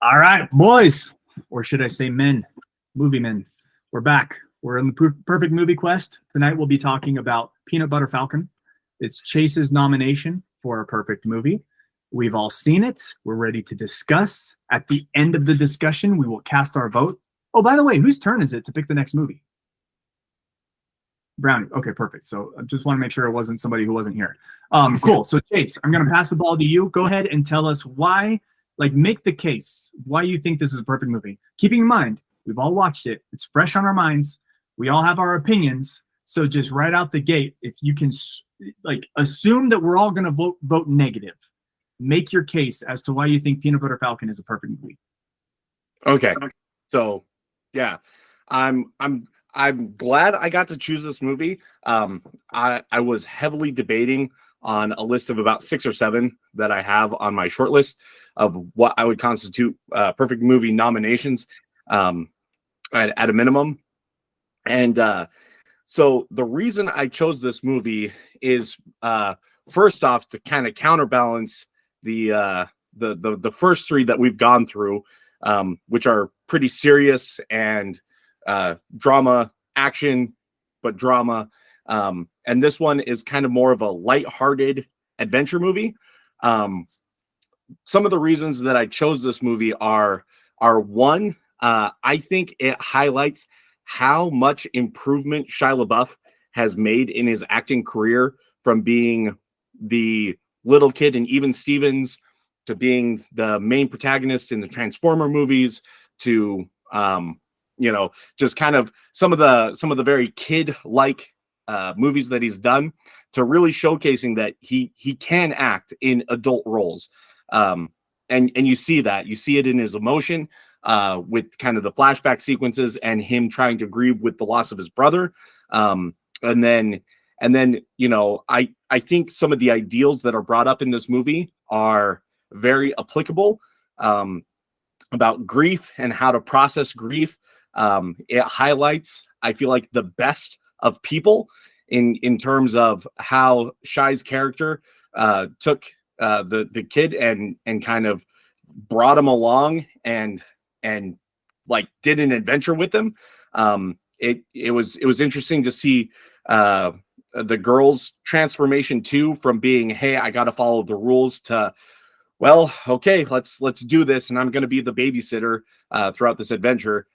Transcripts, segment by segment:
All right, boys, or should I say men, movie men, we're back. We're in the perfect movie quest. Tonight we'll be talking about Peanut Butter Falcon. It's Chase's nomination for a perfect movie. We've all seen it. We're ready to discuss. At the end of the discussion, we will cast our vote. Oh, by the way, whose turn is it to pick the next movie? Brownie. Okay, perfect. So I just want to make sure it wasn't somebody who wasn't here. Cool. So Chase, I'm going to pass the ball to you. Go ahead and tell us why, make the case, why you think this is a perfect movie. Keeping in mind, we've all watched it. It's fresh on our minds. We all have our opinions. So just right out the gate, if you can assume that we're all going to vote negative, make your case as to why you think Peanut Butter Falcon is a perfect movie. Okay. So, yeah, I'm glad I got to choose this movie. I was heavily debating on a list of about 6 or 7 that I have on my short list of what I would constitute perfect movie nominations at a minimum. And so the reason I chose this movie is first off to kind of counterbalance the first 3 that we've gone through, which are pretty serious and drama, action, but drama. And this one is kind of more of a lighthearted adventure movie. Some of the reasons that I chose this movie are one, I think it highlights how much improvement Shia LaBeouf has made in his acting career from being the little kid in Even Stevens to being the main protagonist in the Transformer movies to just kind of some of the very kid-like movies that he's done, to really showcasing that he can act in adult roles. And you see it in his emotion with kind of the flashback sequences and him trying to grieve with the loss of his brother. And then I think some of the ideals that are brought up in this movie are very applicable about grief and how to process grief. It highlights, I feel like, the best of people in terms of how Shia's character took the kid and kind of brought him along and did an adventure with him. It was interesting to see the girl's transformation too, from being, hey, I got to follow the rules, to, well, okay, let's do this, and I'm going to be the babysitter throughout this adventure.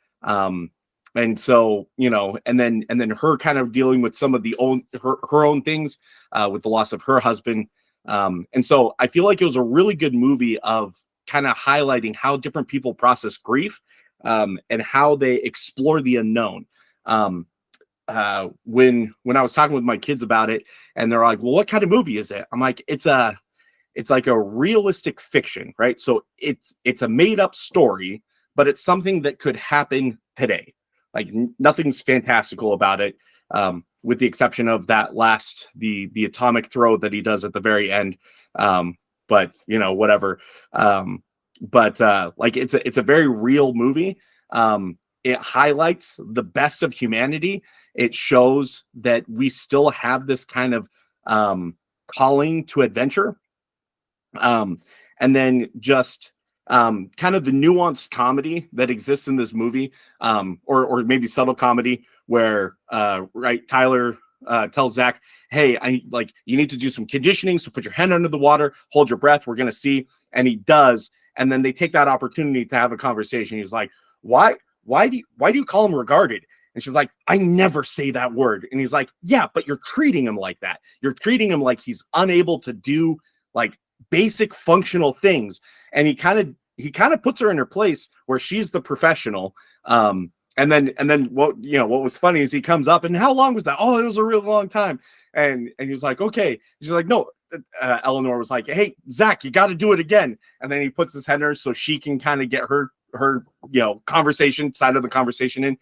And so, and then her kind of dealing with some of her own things with the loss of her husband. And so I feel like it was a really good movie of kind of highlighting how different people process grief and how they explore the unknown. When I was talking with my kids about it, and they're like, well, what kind of movie is it? I'm like, it's like a realistic fiction, right? So it's a made up story, but it's something that could happen today. Like, nothing's fantastical about it, with the exception of that the atomic throw that he does at the very end. But whatever. It's a very real movie. It highlights the best of humanity. It shows that we still have this kind of calling to adventure. And then just kind of the nuanced comedy that exists in this movie, or maybe subtle comedy, where Tyler tells Zach, hey, you need to do some conditioning, so put your hand under the water, hold your breath, we're gonna see. And he does, and then they take that opportunity to have a conversation. He's like, why do you call him regarded? And she's like, I never say that word. And he's like, yeah, but you're treating him like that. You're treating him like he's unable to do basic functional things. And he kind of puts her in her place where she's the professional. And then what was funny is he comes up, and how long was that? Oh, it was a real long time. And he's like, okay. She's like, no. Eleanor was like, hey, Zach, you got to do it again. And then he puts his head in her so she can kind of get her conversation side of the conversation in.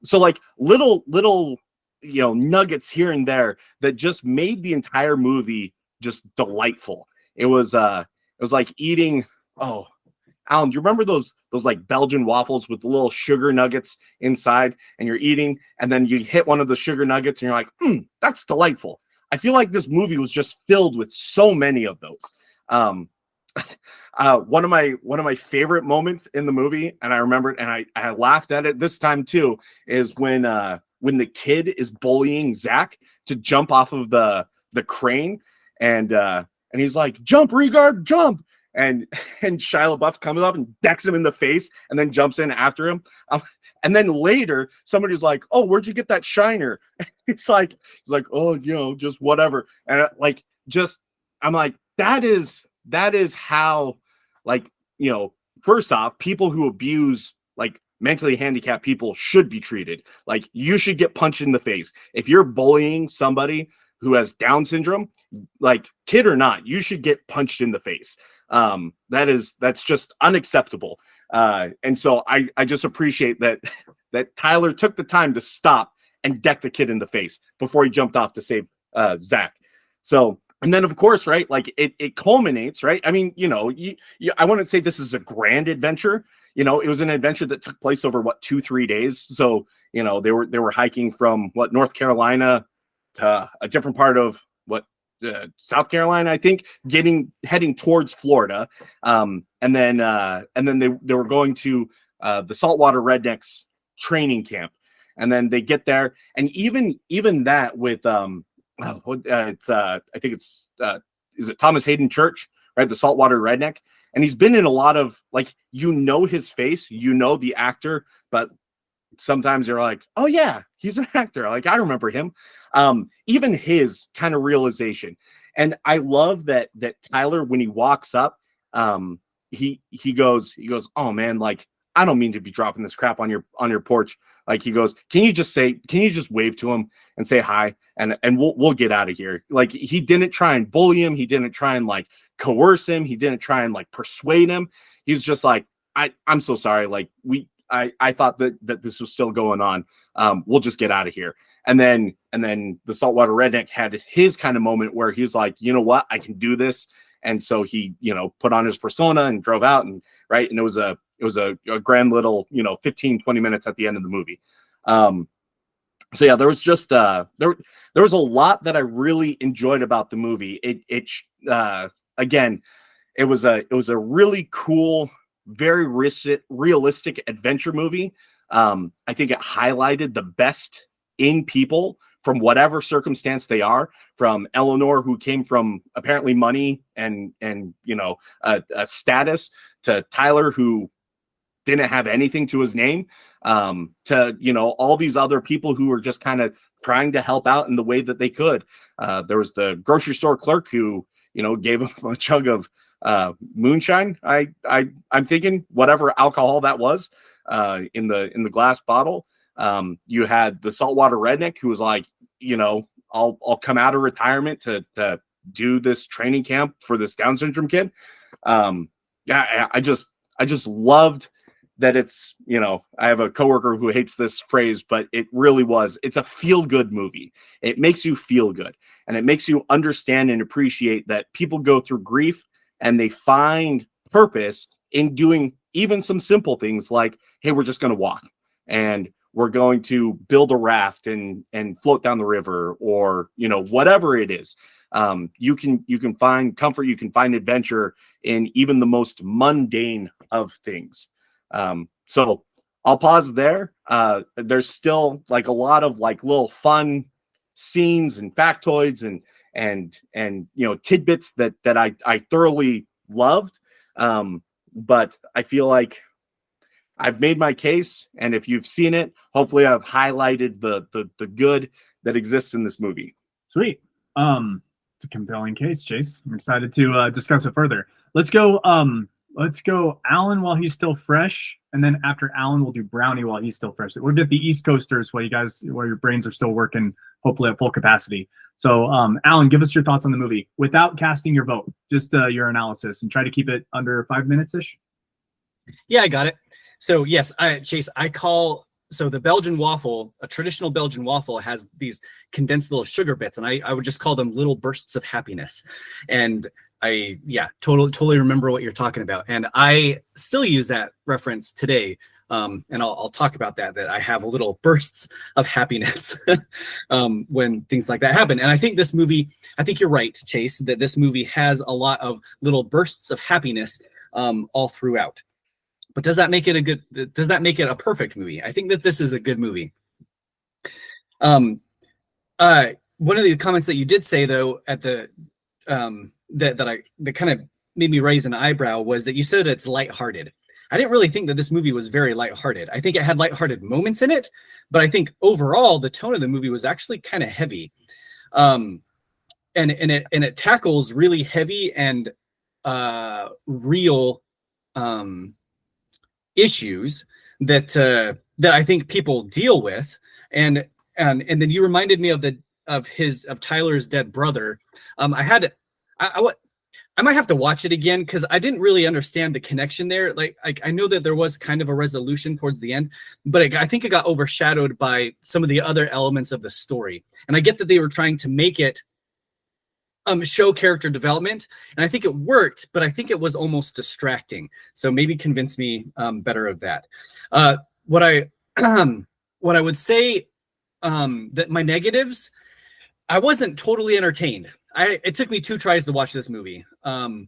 So little nuggets here and there that just made the entire movie just delightful. It was like eating, oh, Alan, do you remember those Belgian waffles with the little sugar nuggets inside, and you're eating, and then you hit one of the sugar nuggets and you're like, that's delightful. I feel like this movie was just filled with so many of those. one of my favorite moments in the movie, and I remember it, and I laughed at it this time too, is when the kid is bullying Zach to jump off of the crane, and he's like, "Jump, Regard, jump!" And Shia LaBeouf comes up and decks him in the face, and then jumps in after him. And then later, somebody's like, "Oh, where'd you get that shiner?" It's like, "Oh, just whatever." And I'm like, that is how, like, first off, people who abuse like mentally handicapped people should be treated. Like, you should get punched in the face if you're bullying somebody who has Down syndrome. Like, kid or not, you should get punched in the face. That's just unacceptable. And so I just appreciate that Tyler took the time to stop and deck the kid in the face before he jumped off to save Zach. So, and then of course, right, like it culminates, right? I mean, I wouldn't say this is a grand adventure. It was an adventure that took place over 2-3 days. So, they were hiking from North Carolina to a different part of South Carolina, I think, heading towards Florida. And then they were going to the Saltwater Rednecks training camp. And then they get there, and even that with I think it's is it Thomas Hayden Church, right? The Saltwater Redneck. And he's been in a lot of, like, his face, the actor, but sometimes you're like, oh yeah, he's an actor. Like, I remember him. Even his kind of realization. And I love that Tyler, when he walks up, he goes, "Oh man, like, I don't mean to be dropping this crap on your porch." Like, he goes, can you just wave to him and say hi, and we'll get out of here. Like, he didn't try and bully him. He didn't try and like coerce him. He didn't try and like persuade him. He's just like, I'm so sorry. Like, I thought that this was still going on. We'll just get out of here. And then the Saltwater Redneck had his kind of moment where he's like, you know what, I can do this. And so he, put on his persona and drove out, and right. And it was a grand little, 15-20 minutes at the end of the movie. So yeah, there was just there was a lot that I really enjoyed about the movie. Again, it was a really cool, very realistic adventure movie. I think it highlighted the best in people from whatever circumstance they are, from Eleanor, who came from apparently money and a status, to Tyler, who didn't have anything to his name, to all these other people who were just kind of trying to help out in the way that they could. There was the grocery store clerk who gave him a chug of moonshine. I'm thinking, whatever alcohol that was, in the glass bottle. You had the Saltwater Redneck who was like, I'll come out of retirement to do this training camp for this Down syndrome kid. I just loved that it's, I have a coworker who hates this phrase, but it really it's a feel-good movie. It makes you feel good, and it makes you understand and appreciate that people go through grief and they find purpose in doing even some simple things like, hey, we're just going to walk, and we're going to build a raft and float down the river, or, whatever it is. You can find comfort, you can find adventure in even the most mundane of things. So I'll pause there. There's still like a lot of like little fun scenes and factoids and tidbits that I thoroughly loved. But I feel like I've made my case, and if you've seen it, hopefully I've highlighted the good that exists in this movie. Sweet. It's a compelling case, Chase. I'm excited to discuss it further. Let's go Alan while he's still fresh, and then after Alan we'll do Brownie while he's still fresh. We'll get the East Coasters while your brains are still working, hopefully at full capacity. So Alan, give us your thoughts on the movie without casting your vote, just your analysis, and try to keep it under 5 minutes ish. Yeah, I got it. So yes, Chase, so the Belgian waffle, a traditional Belgian waffle, has these condensed little sugar bits, and I would just call them little bursts of happiness. And I totally remember what you're talking about, and I still use that reference today. And I'll talk about that I have little bursts of happiness when things like that happen. And I think this movie, I think you're right, Chase, that this movie has a lot of little bursts of happiness all throughout. But does that make it a perfect movie? I think that this is a good movie. One of the comments that you did say though at the that kind of made me raise an eyebrow was that you said it's lighthearted. I didn't really think that this movie was very lighthearted. I think it had lighthearted moments in it, but I think overall the tone of the movie was actually kind of heavy. And it tackles really heavy and real issues that I think people deal with. And then you reminded me of Tyler's dead brother. I might have to watch it again because I didn't really understand the connection there. Like I know that there was kind of a resolution towards the end, but I think it got overshadowed by some of the other elements of the story. And I get that they were trying to make it show character development, and I think it worked, but I think it was almost distracting. So maybe convince me better of that. What I would say that my negatives, I wasn't totally entertained. It took me 2 tries to watch this movie. It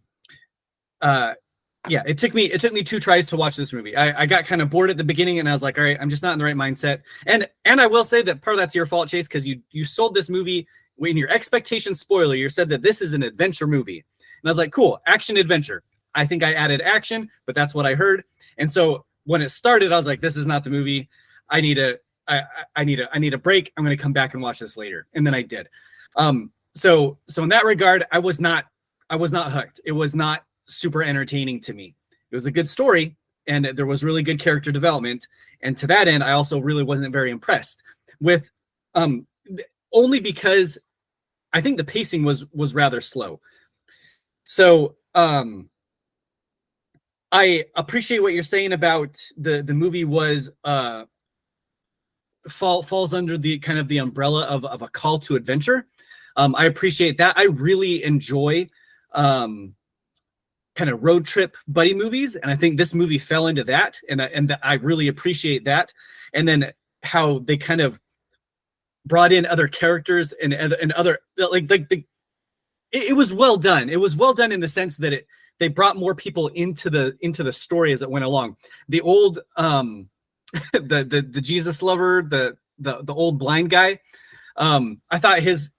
took me 2 tries to watch this movie. I got kind of bored at the beginning, and I was like, all right, I'm just not in the right mindset. And I will say that part of that's your fault, Chase, because you sold this movie when your expectation spoiler. You said that this is an adventure movie, and I was like, cool, action adventure. I think I added action, but that's what I heard. And so when it started, I was like, this is not the movie. I need a break. I'm going to come back and watch this later, and then I did. So in that regard, I was not hooked. It was not super entertaining to me. It was a good story, and there was really good character development. And to that end, I also really wasn't very impressed with, only because I think the pacing was rather slow. So I appreciate what you're saying about the movie was falls under the kind of the umbrella of a call to adventure. I appreciate that. I really enjoy kind of road trip buddy movies, and I think this movie fell into that, and I really appreciate that. And then how they kind of brought in other characters and other it was well done. It was well done in the sense that they brought more people into the story as it went along. The old the Jesus lover, the old blind guy, I thought his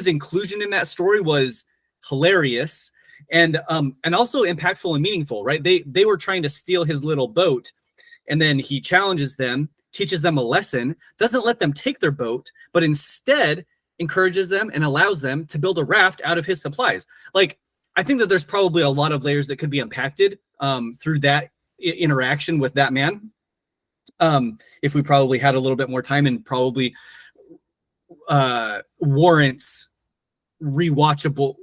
inclusion in that story was hilarious and also impactful and meaningful, right? They were trying to steal his little boat, and then he challenges them, teaches them a lesson, doesn't let them take their boat, but instead encourages them and allows them to build a raft out of his supplies. Like, I think that there's probably a lot of layers that could be impacted through that interaction with that man. If we probably had a little bit more time, and probably warrants the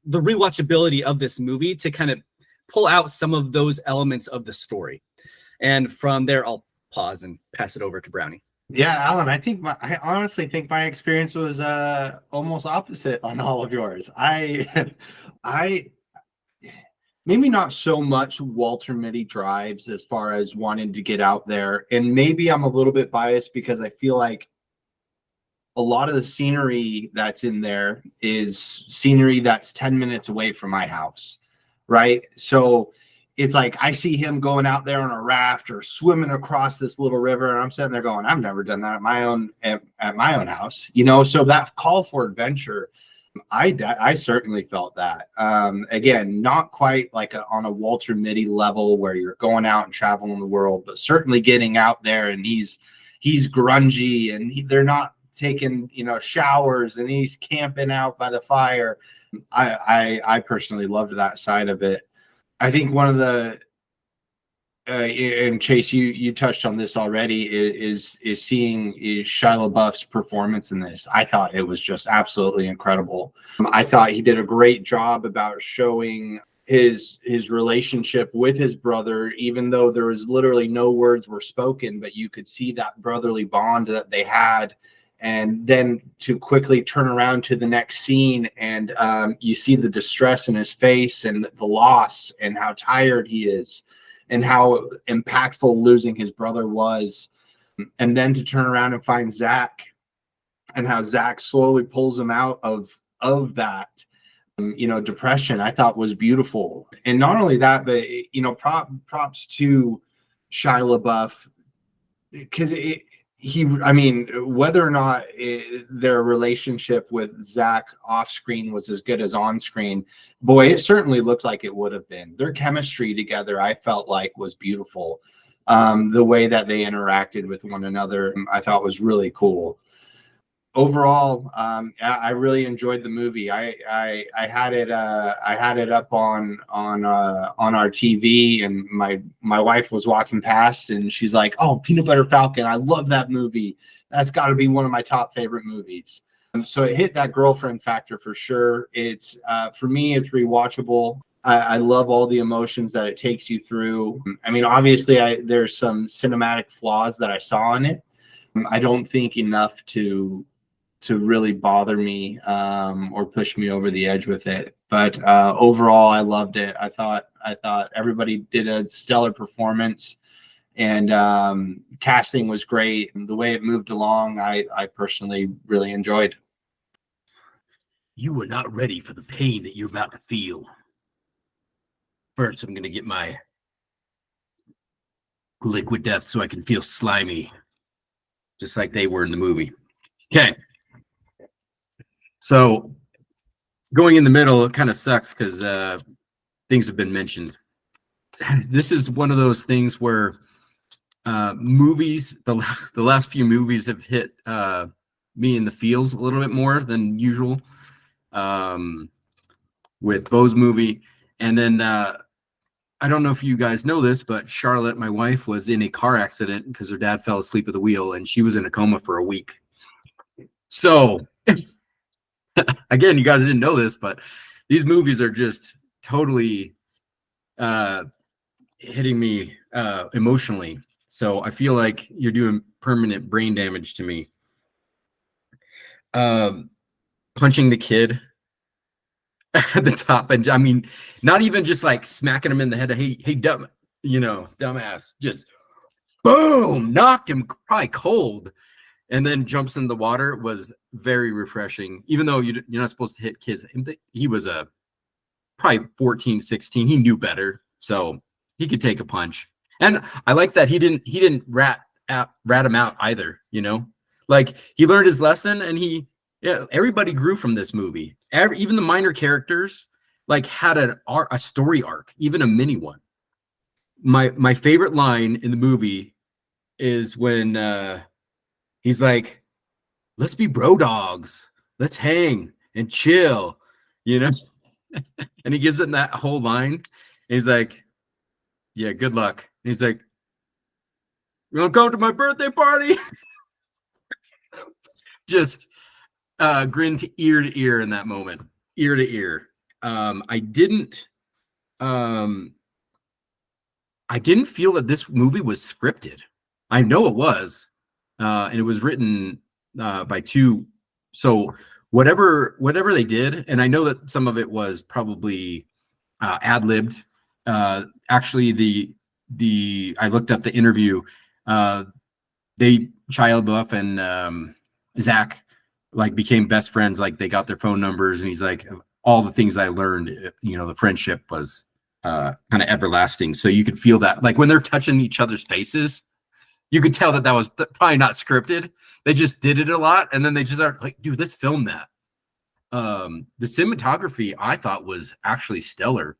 rewatchability of this movie to kind of pull out some of those elements of the story. And from there, I'll pause and pass it over to Brownie. Yeah, Alan, I honestly think my experience was almost opposite on all of yours. I maybe not so much Walter Mitty drives as far as wanting to get out there, and maybe I'm a little bit biased because I feel like a lot of the scenery that's in there is scenery that's 10 minutes away from my house, right? So it's like I see him going out there on a raft or swimming across this little river, and I'm sitting there going, I've never done that at my own house, you know. So that call for adventure, I certainly felt that. Again, not quite like on a Walter Mitty level where you're going out and traveling the world, but certainly getting out there, and he's grungy, and they're not taking showers, and he's camping out by the fire. I personally loved that side of it. I think one of the and Chase, you touched on this already, is seeing Shia LaBeouf's performance in this. I thought it was just absolutely incredible. I thought he did a great job about showing his relationship with his brother, even though there was literally no words were spoken, but you could see that brotherly bond that they had. And then to quickly turn around to the next scene, and you see the distress in his face and the loss and how tired he is and how impactful losing his brother was. And then to turn around and find Zach, and how Zach slowly pulls him out of that. depression, I thought was beautiful. And not only that, but props to Shia LaBeouf, because whether or not their relationship with Zach off screen was as good as on screen, boy, it certainly looked like it would have been. Their chemistry together, I felt like, was beautiful. The way that they interacted with one another, I thought was really cool. Overall, I really enjoyed the movie. I had it up on our TV, and my wife was walking past, and she's like, "Oh, Peanut Butter Falcon! I love that movie. That's got to be one of my top favorite movies." So it hit that girlfriend factor for sure. It's for me, it's rewatchable. I love all the emotions that it takes you through. I mean, obviously, there's some cinematic flaws that I saw in it. I don't think enough to really bother me or push me over the edge with it. But overall, I loved it. I thought everybody did a stellar performance, and casting was great. And the way it moved along, I personally really enjoyed. You were not ready for the pain that you're about to feel. First, I'm going to get my liquid death so I can feel slimy, just like they were in the movie. Okay. So going in the middle, it kind of sucks because things have been mentioned. This is one of those things where movies, the last few movies have hit me in the feels a little bit more than usual with Bo's movie. And then I don't know if you guys know this, but Charlotte, my wife, was in a car accident because her dad fell asleep at the wheel, and she was in a coma for a week. So again, you guys didn't know this, but these movies are just totally hitting me emotionally. So I feel like you're doing permanent brain damage to me. Punching the kid at the top, and I mean, not even just like smacking him in the head. Hey, dumbass! Just boom, knocked him probably cold, and then jumps in the water. Was very refreshing. Even though you're not supposed to hit kids, he was probably 14, 16. He knew better, so he could take a punch. And I like that he didn't rat him out either. Like he learned his lesson, and everybody grew from this movie. Even the minor characters like had a story arc, even a mini one. My favorite line in the movie is when he's like, "Let's be bro dogs. Let's hang and chill," and he gives them that whole line. And he's like, "Yeah, good luck." And he's like, "You want to come to my birthday party?" Just grin to ear in that moment, ear to ear. I didn't feel that this movie was scripted. I know it was, and it was written by two. So whatever they did, and I know that some of it was probably ad-libbed. Actually, I looked up the interview. Shia LaBeouf and Zach like became best friends. Like they got their phone numbers, and he's like, all the things I learned, the friendship was kind of everlasting. So you could feel that, like when they're touching each other's faces, you could tell that was probably not scripted. They just did it a lot, and then they just are like, dude, let's film that. The cinematography I thought was actually stellar.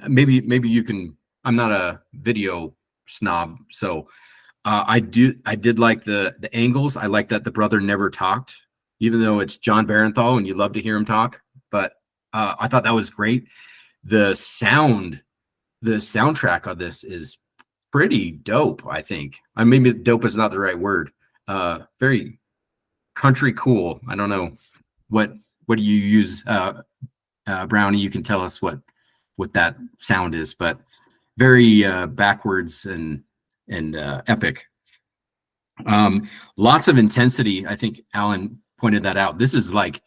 Maybe you can. I'm not a video snob, so I did like the angles. I like that the brother never talked, even though it's John Barenthal and you love to hear him talk. But I thought that was great. The soundtrack of this is pretty dope, I think. Maybe dope is not the right word. Very country cool. I don't know what do you use, Brownie? You can tell us what that sound is, but very backwards and epic. Lots of intensity. I think Alan pointed that out. This is like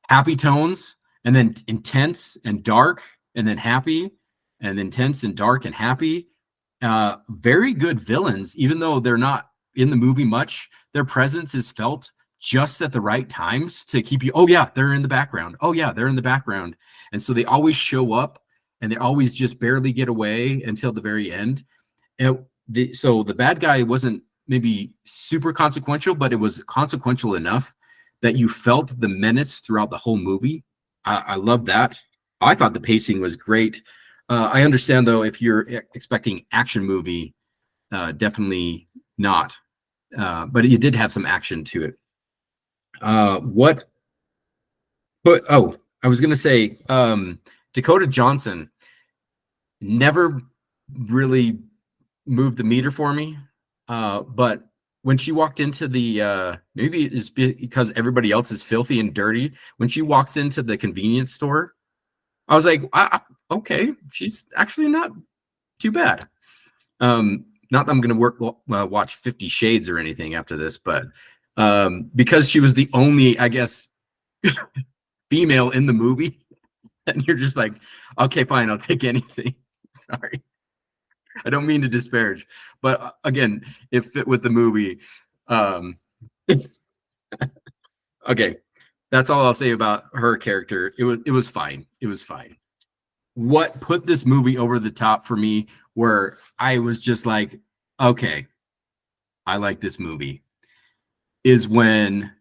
happy tones, and then intense and dark, and then happy, and intense and dark and happy. Very good villains, even though they're not in the movie much. Their presence is felt just at the right times to keep you, oh yeah, they're in the background. Oh yeah, they're in the background. And so they always show up and they always just barely get away until the very end. And so the bad guy wasn't maybe super consequential, but it was consequential enough that you felt the menace throughout the whole movie. I love that. I thought the pacing was great. I understand though, if you're expecting action movie, definitely not. But it did have some action to it. I was gonna say, Dakota Johnson never really moved the meter for me. But when she walked into the maybe it's because everybody else is filthy and dirty. When she walks into the convenience store, I was like, okay, she's actually not too bad. Not that I'm going to watch 50 Shades or anything after this, but because she was the only, I guess, female in the movie, and you're just like, okay, fine, I'll take anything. Sorry. I don't mean to disparage, but again, it fit with the movie. Okay, that's all I'll say about her character. It was fine. It was fine. What put this movie over the top for me, where I was just like, okay, I like this movie, is when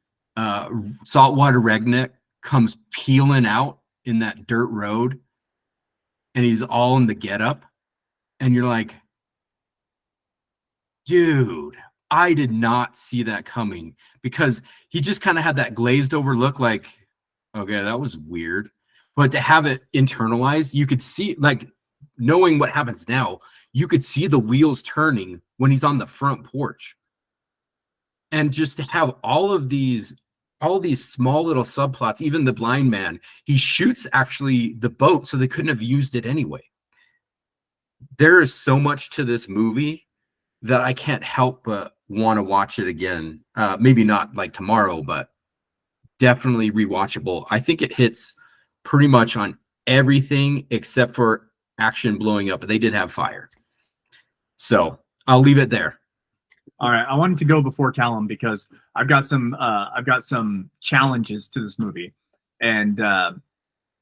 Saltwater Redneck comes peeling out in that dirt road, and he's all in the getup, and you're like, dude, I did not see that coming, because he just kind of had that glazed over look, like, okay, that was weird. But to have it internalized, you could see, like, knowing what happens now, you could see the wheels turning when he's on the front porch. And just to have all these small little subplots, even the blind man, he shoots actually the boat, so they couldn't have used it anyway. There is so much to this movie that I can't help but want to watch it again. Maybe not like tomorrow, but definitely rewatchable. I think it hits pretty much on everything except for action blowing up, but they did have fire. So I'll leave it there. All right, I wanted to go before Callum because I've got some challenges to this movie, and I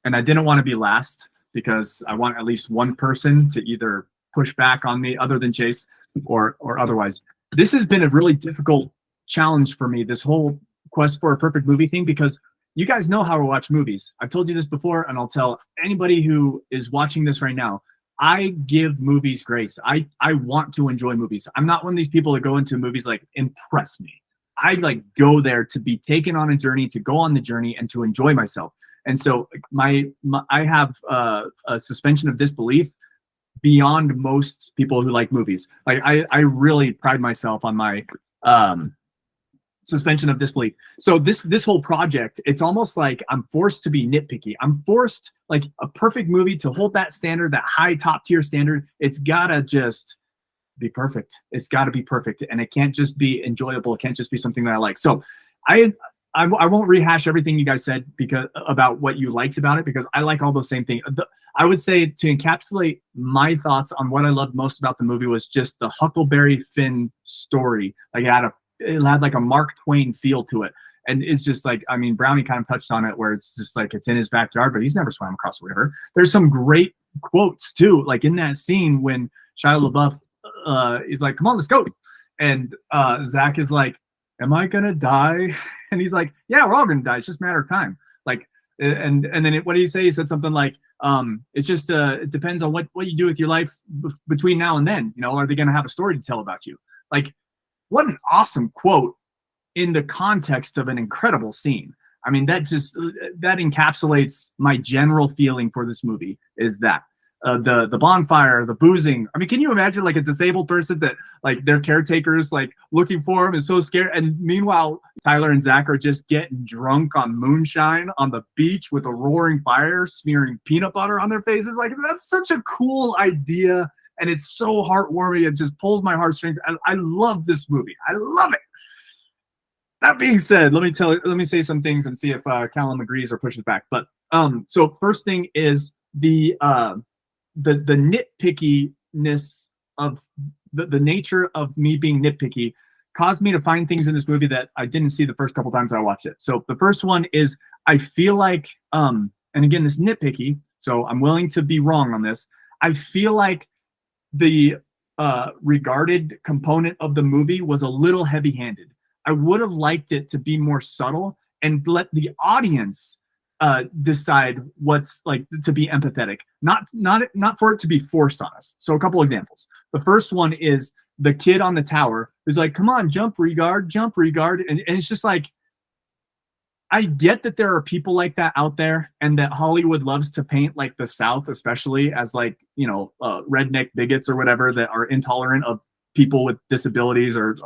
didn't want to be last because I want at least one person to either push back on me other than Chase or otherwise. This has been a really difficult challenge for me, this whole quest for a perfect movie thing, because you guys know how to watch movies. I've told you this before, and I'll tell anybody who is watching this right now. I give movies grace. I want to enjoy movies. I'm not one of these people that go into movies like impress me. I like go there to be taken on a journey, to go on the journey, and to enjoy myself. And so I have a suspension of disbelief beyond most people who like movies. Like I really pride myself on my suspension of disbelief. So this whole project, it's almost like I'm forced to be nitpicky. I'm forced, like, a perfect movie to hold that standard, that high top tier standard. It's gotta just be perfect. It's gotta be perfect, and it can't just be enjoyable. It can't just be something that I like. So I won't rehash everything you guys said because about what you liked about it, because I like all those same things. I would say, to encapsulate my thoughts on what I loved most about the movie, was just the Huckleberry Finn story. Like it had like a Mark Twain feel to it. And it's just like, I mean, Brownie kind of touched on it, where it's just like, it's in his backyard, but he's never swam across the river. There's some great quotes too, like in that scene when Shia LaBeouf is like, come on, let's go. And Zach is like, am I gonna die? And he's like, yeah, we're all gonna die. It's just a matter of time. Like, and then what did he say? He said something like, it's just it depends on what you do with your life between now and then. You know, are they gonna have a story to tell about you? Like, what an awesome quote in the context of an incredible scene. I mean, that encapsulates my general feeling for this movie, is that the bonfire, the boozing. I mean, can you imagine like a disabled person that like their caretakers like looking for him is so scared, and meanwhile Tyler and Zach are just getting drunk on moonshine on the beach with a roaring fire, smearing peanut butter on their faces. Like, that's such a cool idea, and it's so heartwarming. It just pulls my heartstrings. I love this movie. I love it. That being said, let me say some things and see if Callum agrees or pushes back. But so first thing is the nitpickiness of the nature of me being nitpicky caused me to find things in this movie that I didn't see the first couple times I watched it. So the first one is I feel like, and again, this is nitpicky, so I'm willing to be wrong on this. I feel like the regarded component of the movie was a little heavy-handed. I would have liked it to be more subtle and let the audience decide what's like to be empathetic, not for it to be forced on us. So a couple examples. The first one is the kid on the tower who's like, come on, jump regard. And it's just like, I get that there are people like that out there and that Hollywood loves to paint like the South, especially as like, redneck bigots or whatever that are intolerant of people with disabilities or,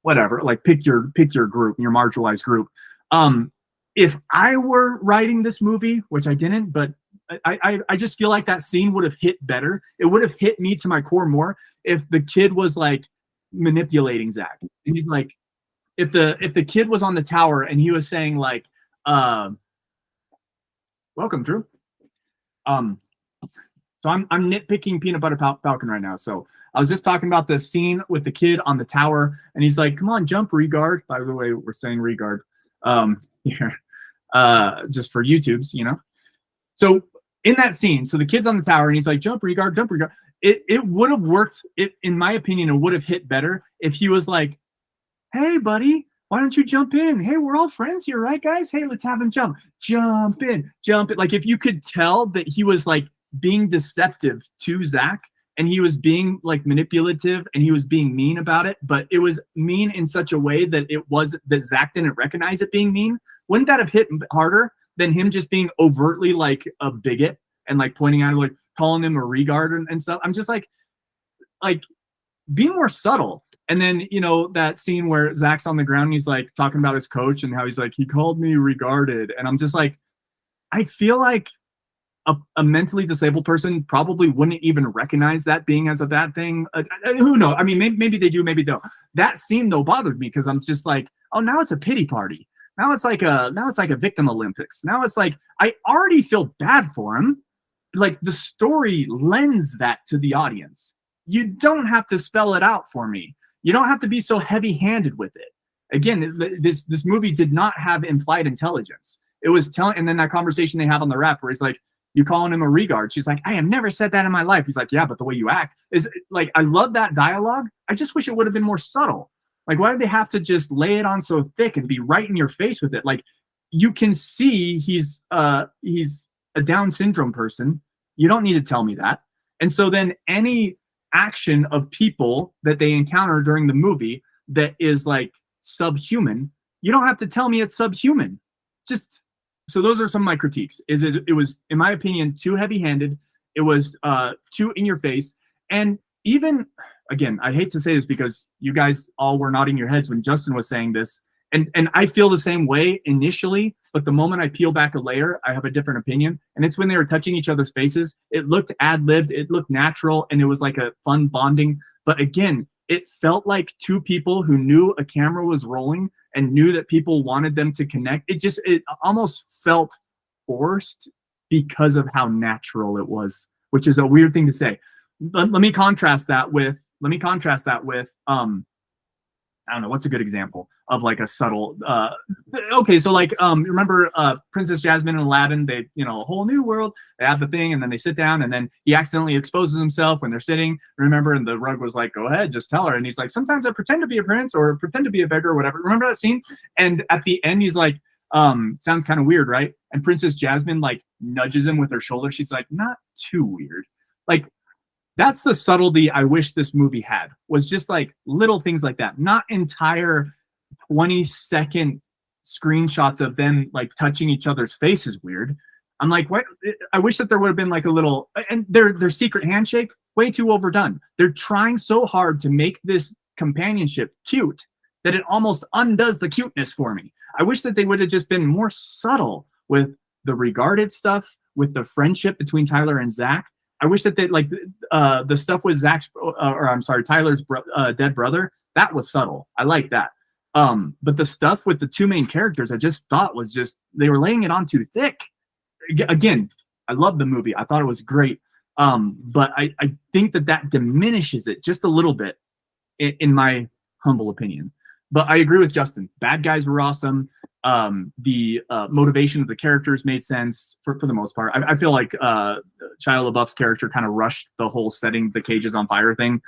whatever, like pick your group, your marginalized group. If I were writing this movie, which I didn't, but I just feel like that scene would have hit better. It would have hit me to my core more if the kid was like manipulating Zach. And he's like, if the kid was on the tower and he was saying like, welcome, Drew. So I'm nitpicking Peanut Butter Falcon right now. So I was just talking about the scene with the kid on the tower and he's like, come on, jump regard. By the way, we're saying regard here, just for YouTube's, So in that scene, so the kid's on the tower and he's like, jump regard. It would have worked. In my opinion, it would have hit better if he was like, hey, buddy, why don't you jump in? Hey, we're all friends here, right, guys? Hey, let's have him jump in. Like if you could tell that he was like being deceptive to Zach and he was being like manipulative and he was being mean about it, but it was mean in such a way that that Zach didn't recognize it being mean. Wouldn't that have hit harder than him just being overtly like a bigot and like pointing out, like calling him a regard and stuff? I'm just like be more subtle. And then, that scene where Zach's on the ground and he's like talking about his coach and how he's like, he called me regarded. And I'm just like, I feel like a mentally disabled person probably wouldn't even recognize that being as a bad thing. Who knows? I mean, maybe they do, maybe they don't. That scene though bothered me because I'm just like, oh, now it's a pity party. Now it's like a victim Olympics. Now it's like, I already feel bad for him. Like the story lends that to the audience. You don't have to spell it out for me. You don't have to be so heavy-handed with it. Again, this movie did not have implied intelligence. It was telling, and then that conversation they have on the raft where he's like, you calling him a regard. She's like, I have never said that in my life. He's like, yeah, but the way you act is like, I love that dialogue. I just wish it would have been more subtle. Like, why did they have to just lay it on so thick and be right in your face with it? Like, you can see he's a Down syndrome person. You don't need to tell me that. And so then any action of people that they encounter during the movie that is like subhuman, you don't have to tell me it's subhuman. Just so those are some of my critiques. It was, in my opinion, too heavy-handed. It was too in your face. And even, again, I hate to say this because you guys all were nodding your heads when Justin was saying this. And I feel the same way initially, but the moment I peel back a layer, I have a different opinion. And it's when they were touching each other's faces. It looked ad-libbed, it looked natural, and it was like a fun bonding. But again, it felt like two people who knew a camera was rolling and knew that people wanted them to connect. It almost felt forced because of how natural it was, which is a weird thing to say. Let me contrast that with, I don't know, what's a good example of like a subtle, okay, so like, remember Princess Jasmine and Aladdin, they, a whole new world, they have the thing, and then they sit down, and then he accidentally exposes himself when they're sitting, remember, and the rug was like, go ahead, just tell her, and he's like, sometimes I pretend to be a prince, or pretend to be a beggar, or whatever, remember that scene? And at the end, he's like, sounds kind of weird, right? And Princess Jasmine, like, nudges him with her shoulder, she's like, not too weird. Like, that's the subtlety I wish this movie had, was just like little things like that, not entire 20-second screenshots of them like touching each other's faces weird. I'm like, what? I wish that there would have been like a little, and their secret handshake, way too overdone. They're trying so hard to make this companionship cute that it almost undoes the cuteness for me. I wish that they would have just been more subtle with the regarded stuff, with the friendship between Tyler and Zach. I wish that they like the stuff with Tyler's dead brother. That was subtle. I like that. But the stuff with the two main characters, I just thought was just, they were laying it on too thick. Again, I love the movie. I thought it was great. But I think that diminishes it just a little bit. in my humble opinion. But I agree with Justin. Bad guys were awesome. The motivation of the characters made sense for the most part. I feel like Shia LaBeouf's character kind of rushed the whole setting the cages on fire thing.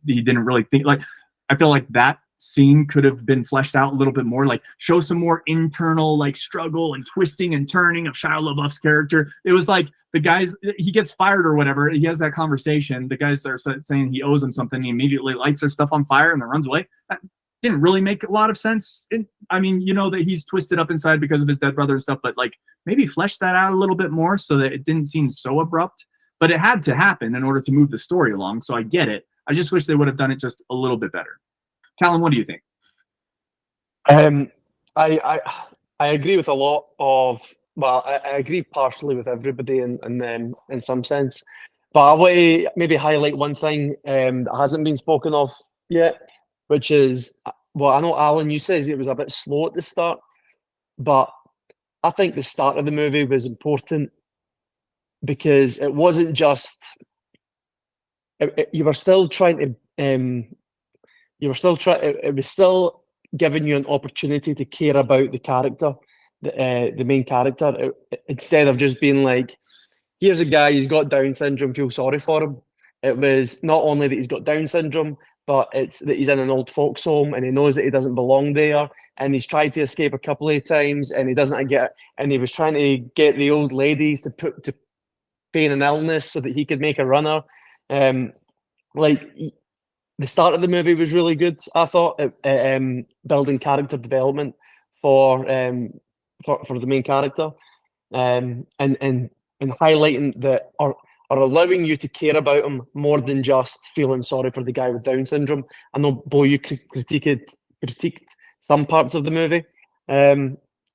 He didn't really think, like, I feel like that scene could have been fleshed out a little bit more, like show some more internal like struggle and twisting and turning of Shia LaBeouf's character. It was like the guys, he gets fired or whatever, he has that conversation, the guys are saying he owes him something, he immediately lights their stuff on fire and then runs away. That didn't really make a lot of sense. I mean, you know that he's twisted up inside because of his dead brother and stuff, but like maybe flesh that out a little bit more so that it didn't seem so abrupt. But it had to happen in order to move the story along, so I get it. I just wish they would have done it just a little bit better. Callum, what do you think? I agree with a lot of, well, I agree partially with everybody in some sense, but I want to maybe highlight one thing that hasn't been spoken of yet, which is, well, I know Alan, you says it was a bit slow at the start, but I think the start of the movie was important because it wasn't just, you were still trying to, it was still giving you an opportunity to care about the character, the main character, instead of just being like, here's a guy, he's got Down syndrome, feel sorry for him. It was not only that he's got Down syndrome, but it's that he's in an old folks home and he knows that he doesn't belong there, and he's tried to escape a couple of times and he doesn't get, and he was trying to get the old ladies to feign an illness so that he could make a runner. Like, the start of the movie was really good, I thought, building character development for the main character, and highlighting that, or allowing you to care about him more than just feeling sorry for the guy with Down syndrome. I know, Bo, you critiqued some parts of the movie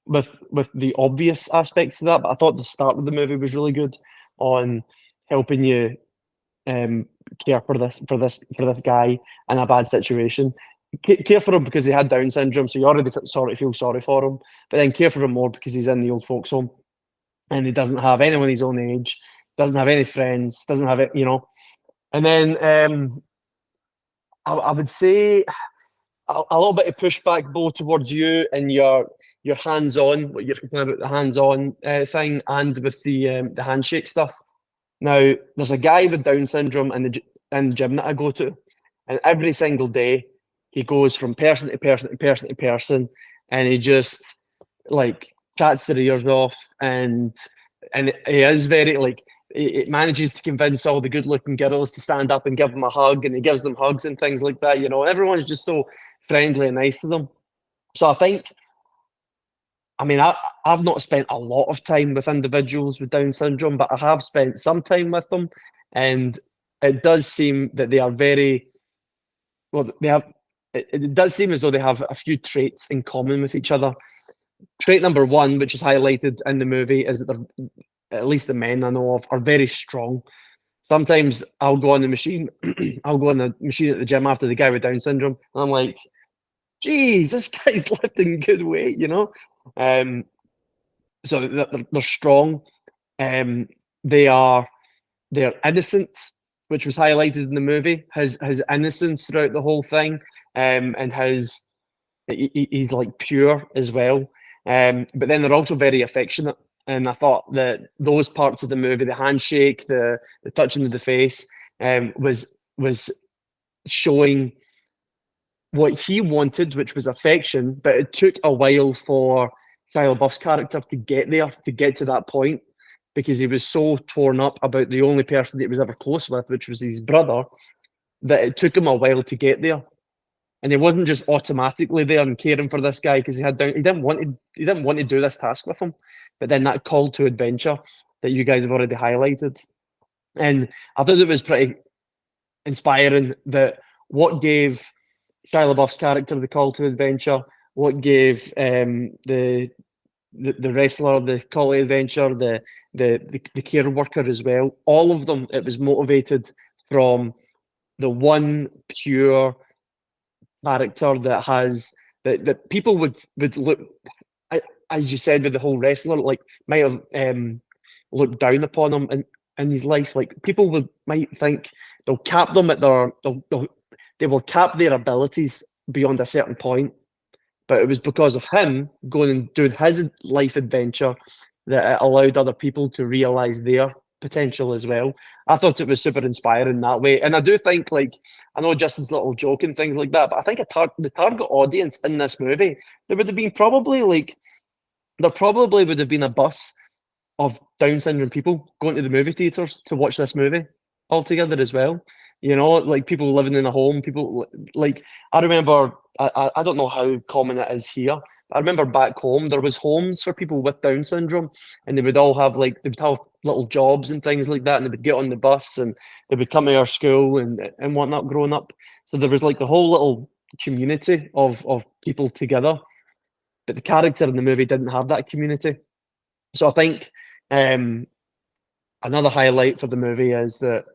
with the obvious aspects of that, but I thought the start of the movie was really good on helping you care for this guy in a bad situation. Care for him because he had Down syndrome, so you already feel sorry for him, but then care for him more because he's in the old folks home and he doesn't have anyone his own age, doesn't have any friends, doesn't have it, you know. And then I would say a little bit of pushback, Bo, towards you and your hands-on, what you're talking about, the hands-on thing, and with the handshake stuff. Now, there's a guy with Down syndrome in the gym that I go to, and every single day he goes from person to person to person to person, and he just like chats their ears off, and he is very like, it manages to convince all the good-looking girls to stand up and give him a hug, and he gives them hugs and things like that. You know, everyone's just so friendly and nice to them. So I think, I mean, I've not spent a lot of time with individuals with Down syndrome, but I have spent some time with them, and it does seem that they are very, well, they have, it does seem as though they have a few traits in common with each other. Trait number one, which is highlighted in the movie, is that they're, at least the men I know of, are very strong. Sometimes I'll go on the machine, I'll go on the machine at the gym after the guy with Down syndrome, and I'm like, geez, this guy's lifting good weight, you know? So they're strong. They're innocent, which was highlighted in the movie. His innocence throughout the whole thing, and he's like pure as well. But then they're also very affectionate. And I thought that those parts of the movie, the handshake, the touching of the face, was showing what he wanted, which was affection. But it took a while for Shia LaBeouf's character to get there, to get to that point, because he was so torn up about the only person that he was ever close with, which was his brother, that it took him a while to get there. And he wasn't just automatically there and caring for this guy because he didn't want to do this task with him. But then that call to adventure that you guys have already highlighted, and I thought it was pretty inspiring that what gave Shia LaBeouf's character the call to adventure, what gave the wrestler the call to adventure, the care worker as well, all of them, it was motivated from the one pure character that has that people would look, as you said, with the whole wrestler, like might have looked down upon him in his life. Like people might think they'll cap them at they'll they will cap their abilities beyond a certain point. But it was because of him going and doing his life adventure that it allowed other people to realize their potential as well. I thought it was super inspiring that way. And I do think, like, I know Justin's little joke and things like that, but I think the target audience in this movie, there would have been there probably would have been a bus of Down syndrome people going to the movie theaters to watch this movie altogether as well. You know, like people living in a home, people like, I remember, I don't know how common it is here. I remember back home, there was homes for people with Down syndrome, and they would all have they would have little jobs and things like that, and they would get on the bus and they would come to our school and whatnot growing up. So there was like a whole little community of people together. But the character in the movie didn't have that community. So I think another highlight for the movie is that,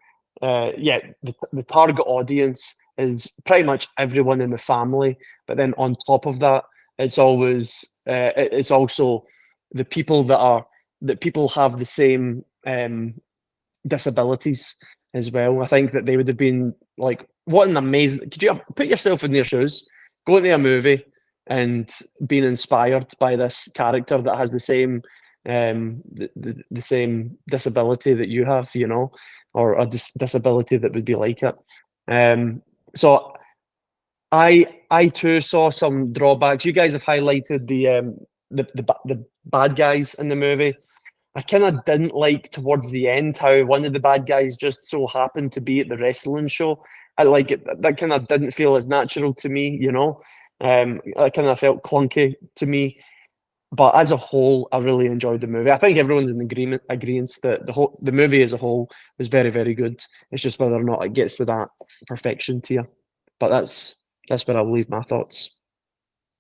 the target audience is pretty much everyone in the family. But then on top of that, it's also the people that people have the same disabilities as well. I think that they would have been like, what an amazing, could you put yourself in their shoes, go into a movie and being inspired by this character that has the same the same disability that you have, you know, or a disability that would be like it. So I too saw some drawbacks. You guys have highlighted the bad guys in the movie. I kind of didn't like towards the end how one of the bad guys just so happened to be at the wrestling show. I like it. That kind of didn't feel as natural to me, you know. That kind of felt clunky to me. But as a whole, I really enjoyed the movie. I think everyone's in agreement that the movie as a whole was very, very good. It's just whether or not it gets to that perfection tier. But that's where I'll leave my thoughts.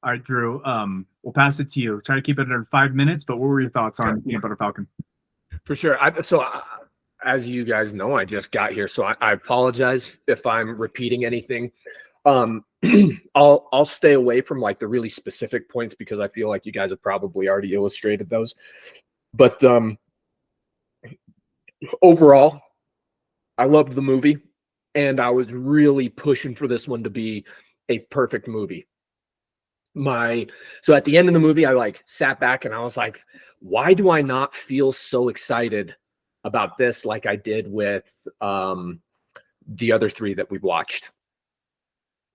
All right, Drew. We'll pass it to you. Try to keep it under 5 minutes. But what were your thoughts on Peanut Butter Falcon? For sure. As you guys know, I just got here, so I apologize if I'm repeating anything. I'll stay away from like the really specific points because I feel like you guys have probably already illustrated those. But overall, I loved the movie, and I was really pushing for this one to be a perfect movie. So at the end of the movie, I like sat back and I was like, why do I not feel so excited about this like I did with the other three that we've watched?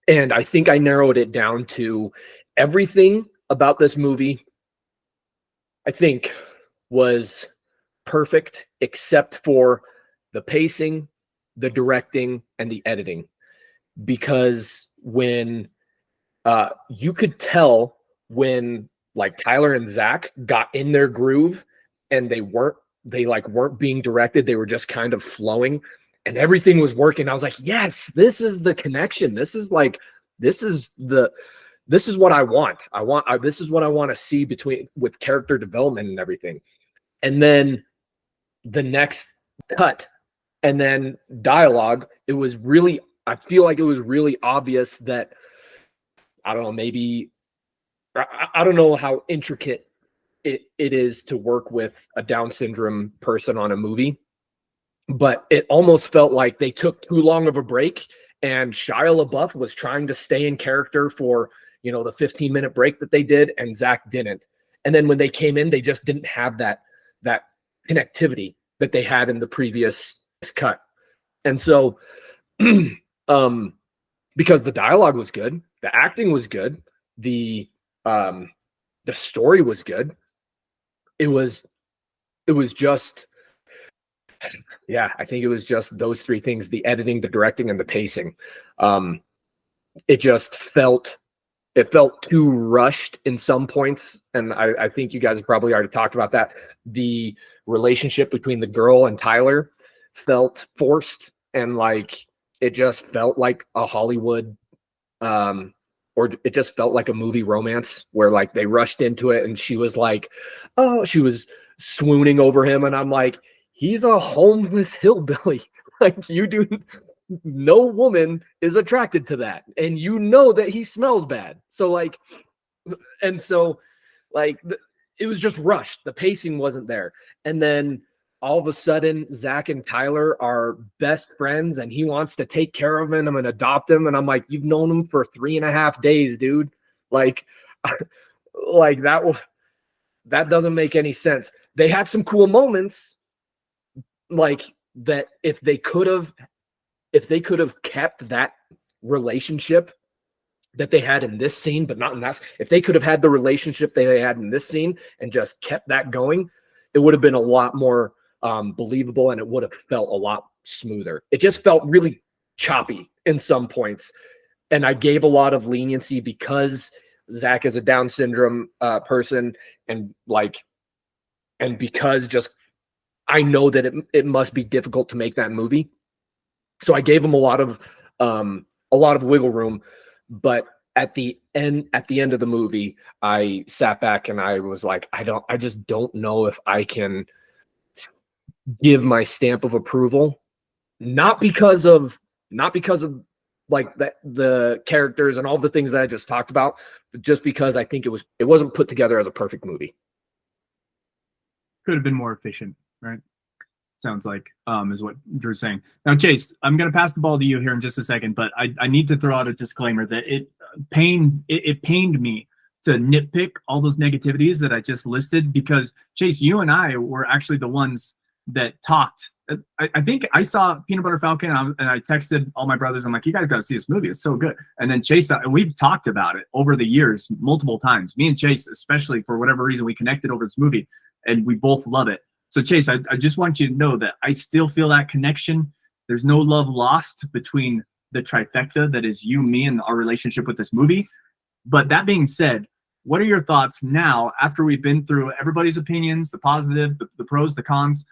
And I think I narrowed it down to everything about this movie, I think, was perfect except for the pacing, the directing, and the editing. Because when you could tell when like Tyler and Zach got in their groove and they weren't being directed, they were just kind of flowing. And everything was working. I was like, yes, this is the connection. This is what I want. This is what I want to see with character development and everything. And then the next cut and then dialogue, I feel like it was really obvious that, I don't know, maybe, I don't know how intricate it is to work with a Down syndrome person on a movie. But it almost felt like they took too long of a break, and Shia LaBeouf was trying to stay in character for, the 15-minute break that they did, and Zach didn't. And then when they came in, they just didn't have that connectivity that they had in the previous cut. And so, because the dialogue was good, the acting was good, the story was good, it was just. Yeah, I think it was just those three things: the editing, the directing, and the pacing. It just felt too rushed in some points. And I think you guys have probably already talked about that. The relationship between the girl and Tyler felt forced, and like it just felt like a Hollywood or it just felt like a movie romance where like they rushed into it and she was like, oh, she was swooning over him. And I'm like, he's a homeless hillbilly. Like no woman is attracted to that. And you know that he smells bad. So like, it was just rushed. The pacing wasn't there. And then all of a sudden Zach and Tyler are best friends and he wants to take care of him and adopt him. And I'm like, you've known him for 3.5 days, dude. Like, like that doesn't make any sense. They had some cool moments, like that if they could have kept that relationship that they had in this scene, but not in that, if they could have had the relationship they had in this scene and just kept that going, it would have been a lot more believable, and it would have felt a lot smoother. It just felt really choppy in some points, and I gave a lot of leniency because Zach is a Down syndrome person, and because just I know that it must be difficult to make that movie, so I gave him a lot of wiggle room. But at the end of the movie, I sat back and I was like, I just don't know if I can give my stamp of approval, not because of like the characters and all the things that I just talked about, but just because I think it wasn't put together as a perfect movie. Could have been more efficient, right? Sounds like is what Drew's saying. Now, Chase, I'm going to pass the ball to you here in just a second, but I need to throw out a disclaimer that it pained me to nitpick all those negativities that I just listed, because Chase, you and I were actually the ones that talked. I think I saw Peanut Butter Falcon and I texted all my brothers. I'm like, you guys got to see this movie. It's so good. And then Chase, we've talked about it over the years multiple times. Me and Chase, especially, for whatever reason, we connected over this movie and we both love it. So Chase, I just want you to know that I still feel that connection. There's no love lost between the trifecta that is you, me, and our relationship with this movie. But that being said, what are your thoughts now after we've been through everybody's opinions, the positive, the pros, the cons?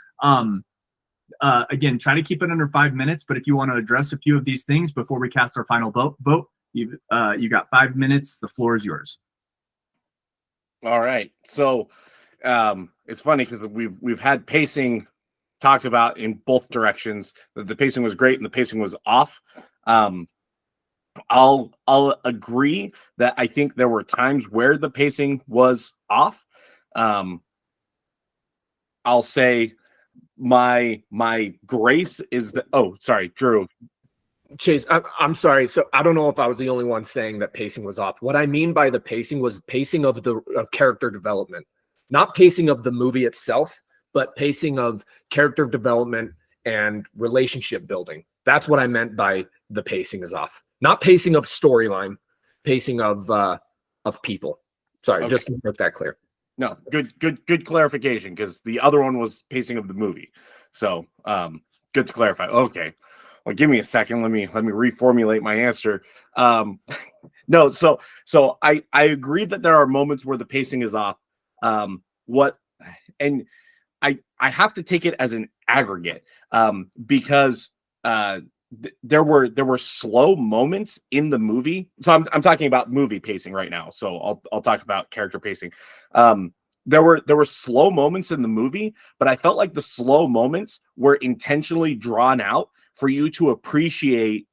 Again, try to keep it under 5 minutes, but if you want to address a few of these things before we cast our final vote, you got 5 minutes. The floor is yours. All right. So it's funny because we've had pacing talked about in both directions. The pacing was great and the pacing was off. I'll agree that I think there were times where the pacing was off. I'll say my grace is that. Oh, sorry, Drew. Chase, I'm sorry. So I don't know if I was the only one saying that pacing was off. What I mean by the pacing was pacing of the character development, not pacing of the movie itself, but pacing of character development and relationship building. That's what I meant by the pacing is off. Not pacing of storyline, pacing of people. Sorry, okay. Just to make that clear. No, good clarification, because the other one was pacing of the movie. So good to clarify. Okay. Well, give me a second. Let me reformulate my answer. No, so I agree that there are moments where the pacing is off. I have to take it as an aggregate because there were slow moments in the movie. So I'm talking about movie pacing right now. So I'll talk about character pacing. There were slow moments in the movie, but I felt like the slow moments were intentionally drawn out for you to appreciate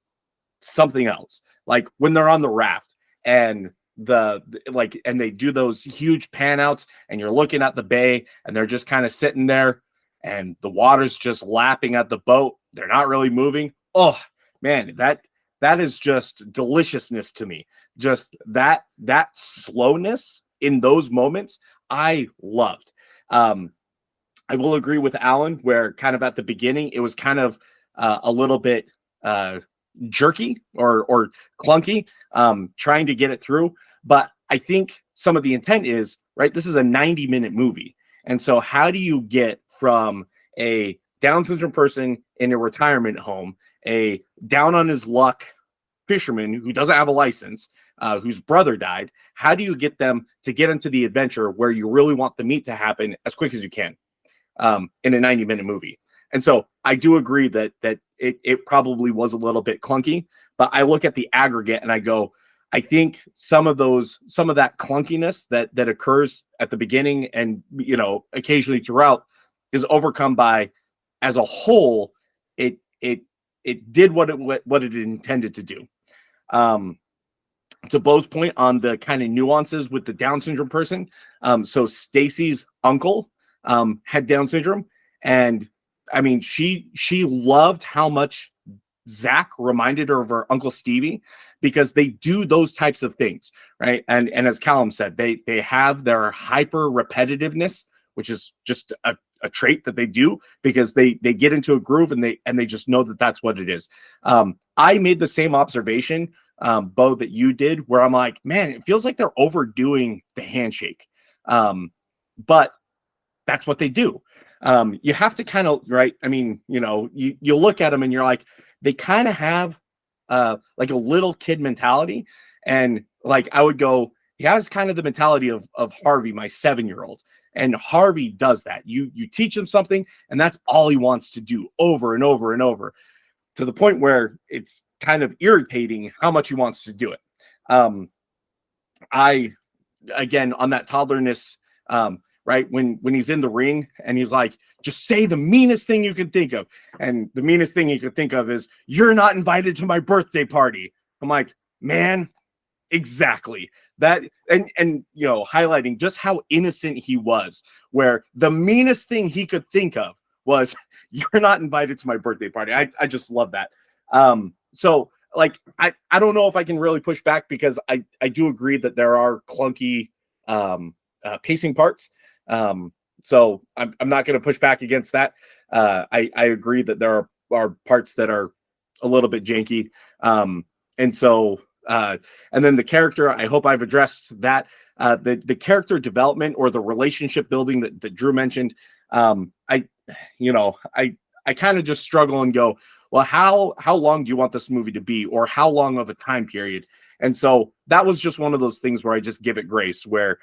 something else. Like when they're on the raft and and they do those huge pan outs and you're looking at the bay and they're just kind of sitting there and the water's just lapping at the boat. They're not really moving. Oh man, that is just deliciousness to me. Just that slowness in those moments, I loved. I will agree with Alan where kind of at the beginning, it was kind of a little bit jerky or clunky, trying to get it through. But I think some of the intent is, right, this is a 90-minute movie. And so how do you get from a Down syndrome person in a retirement home, a down on his luck fisherman who doesn't have a license, whose brother died, how do you get them to get into the adventure where you really want the meet to happen as quick as you can in a 90-minute movie? And so I do agree that it probably was a little bit clunky, but I look at the aggregate and I go, I think some of that clunkiness that occurs at the beginning and, occasionally throughout is overcome by, as a whole, it did what it intended to do. To Bo's point on the kind of nuances with the Down syndrome person. So Stacy's uncle had Down syndrome, And I mean, she loved how much Zach reminded her of her Uncle Stevie, because they do those types of things, right? And as Callum said, they have their hyper repetitiveness, which is just a trait that they do because they get into a groove and they just know that that's what it is. I made the same observation, Bo, that you did, where I'm like, man, it feels like they're overdoing the handshake, but that's what they do. You have to kind of, right? I mean, you look at them and you're like, they kind of have like a little kid mentality. And like, I would go, he has kind of the mentality of Harvey, my 7-year-old. And Harvey does that. You teach him something, and that's all he wants to do over and over and over, to the point where it's kind of irritating how much he wants to do it. Again, on that toddlerness, right? When he's in the ring and he's like, just say the meanest thing you can think of. And the meanest thing you could think of is, you're not invited to my birthday party. I'm like, man, exactly that. And highlighting just how innocent he was, where the meanest thing he could think of was, you're not invited to my birthday party. I just love that. So like, I don't know if I can really push back, because I do agree that there are clunky pacing parts. So I'm not going to push back against that. I agree that there are parts that are a little bit janky. And so, and then the character, I hope I've addressed that. The character development, or the relationship building that Drew mentioned, I kind of just struggle and go, well, how long do you want this movie to be, or how long of a time period? And so that was just one of those things where I just give it grace, where,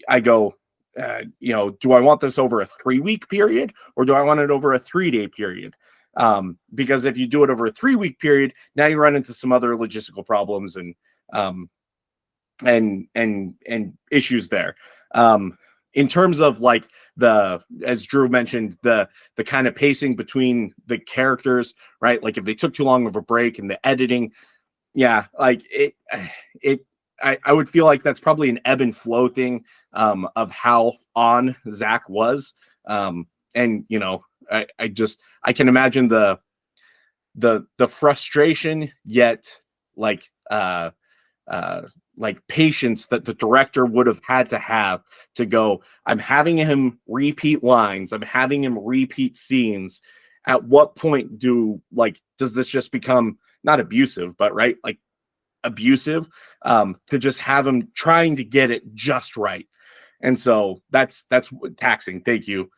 I go, do I want this over a 3-week period, or do I want it over a 3-day period? Because if you do it over a 3-week period, now you run into some other logistical problems and issues there. In terms of like as Drew mentioned, the kind of pacing between the characters, right? Like if they took too long of a break and the editing, yeah, like I would feel like that's probably an ebb and flow thing, of how on Zach was. And I can imagine the frustration, yet like patience that the director would have had to have to go, I'm having him repeat lines, I'm having him repeat scenes. At what point does this just become not abusive, but right, like abusive, to just have him trying to get it just right? And so that's taxing. Thank you.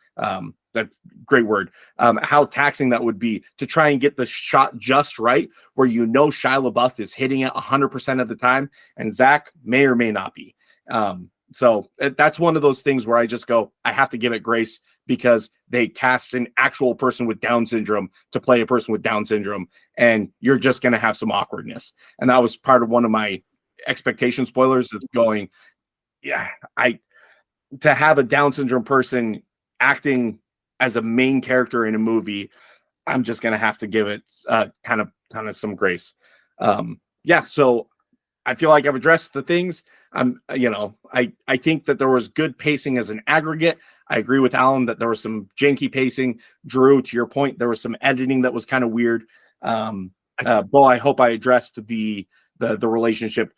That's great word. How taxing that would be to try and get the shot just right, where Shia LaBeouf is hitting it 100% of the time, and Zach may or may not be. So that's one of those things where I just go, I have to give it grace, because they cast an actual person with Down syndrome to play a person with Down syndrome, and you're just going to have some awkwardness. And that was part of one of my expectation spoilers, is going, yeah, to have a Down syndrome person acting as a main character in a movie, I'm just going to have to give it kind of some grace. Yeah. So I feel like I've addressed the things. I think that there was good pacing as an aggregate. I agree with Alan that there was some janky pacing. Drew, to your point, there was some editing that was kind of weird. Bo, I hope I addressed the relationship.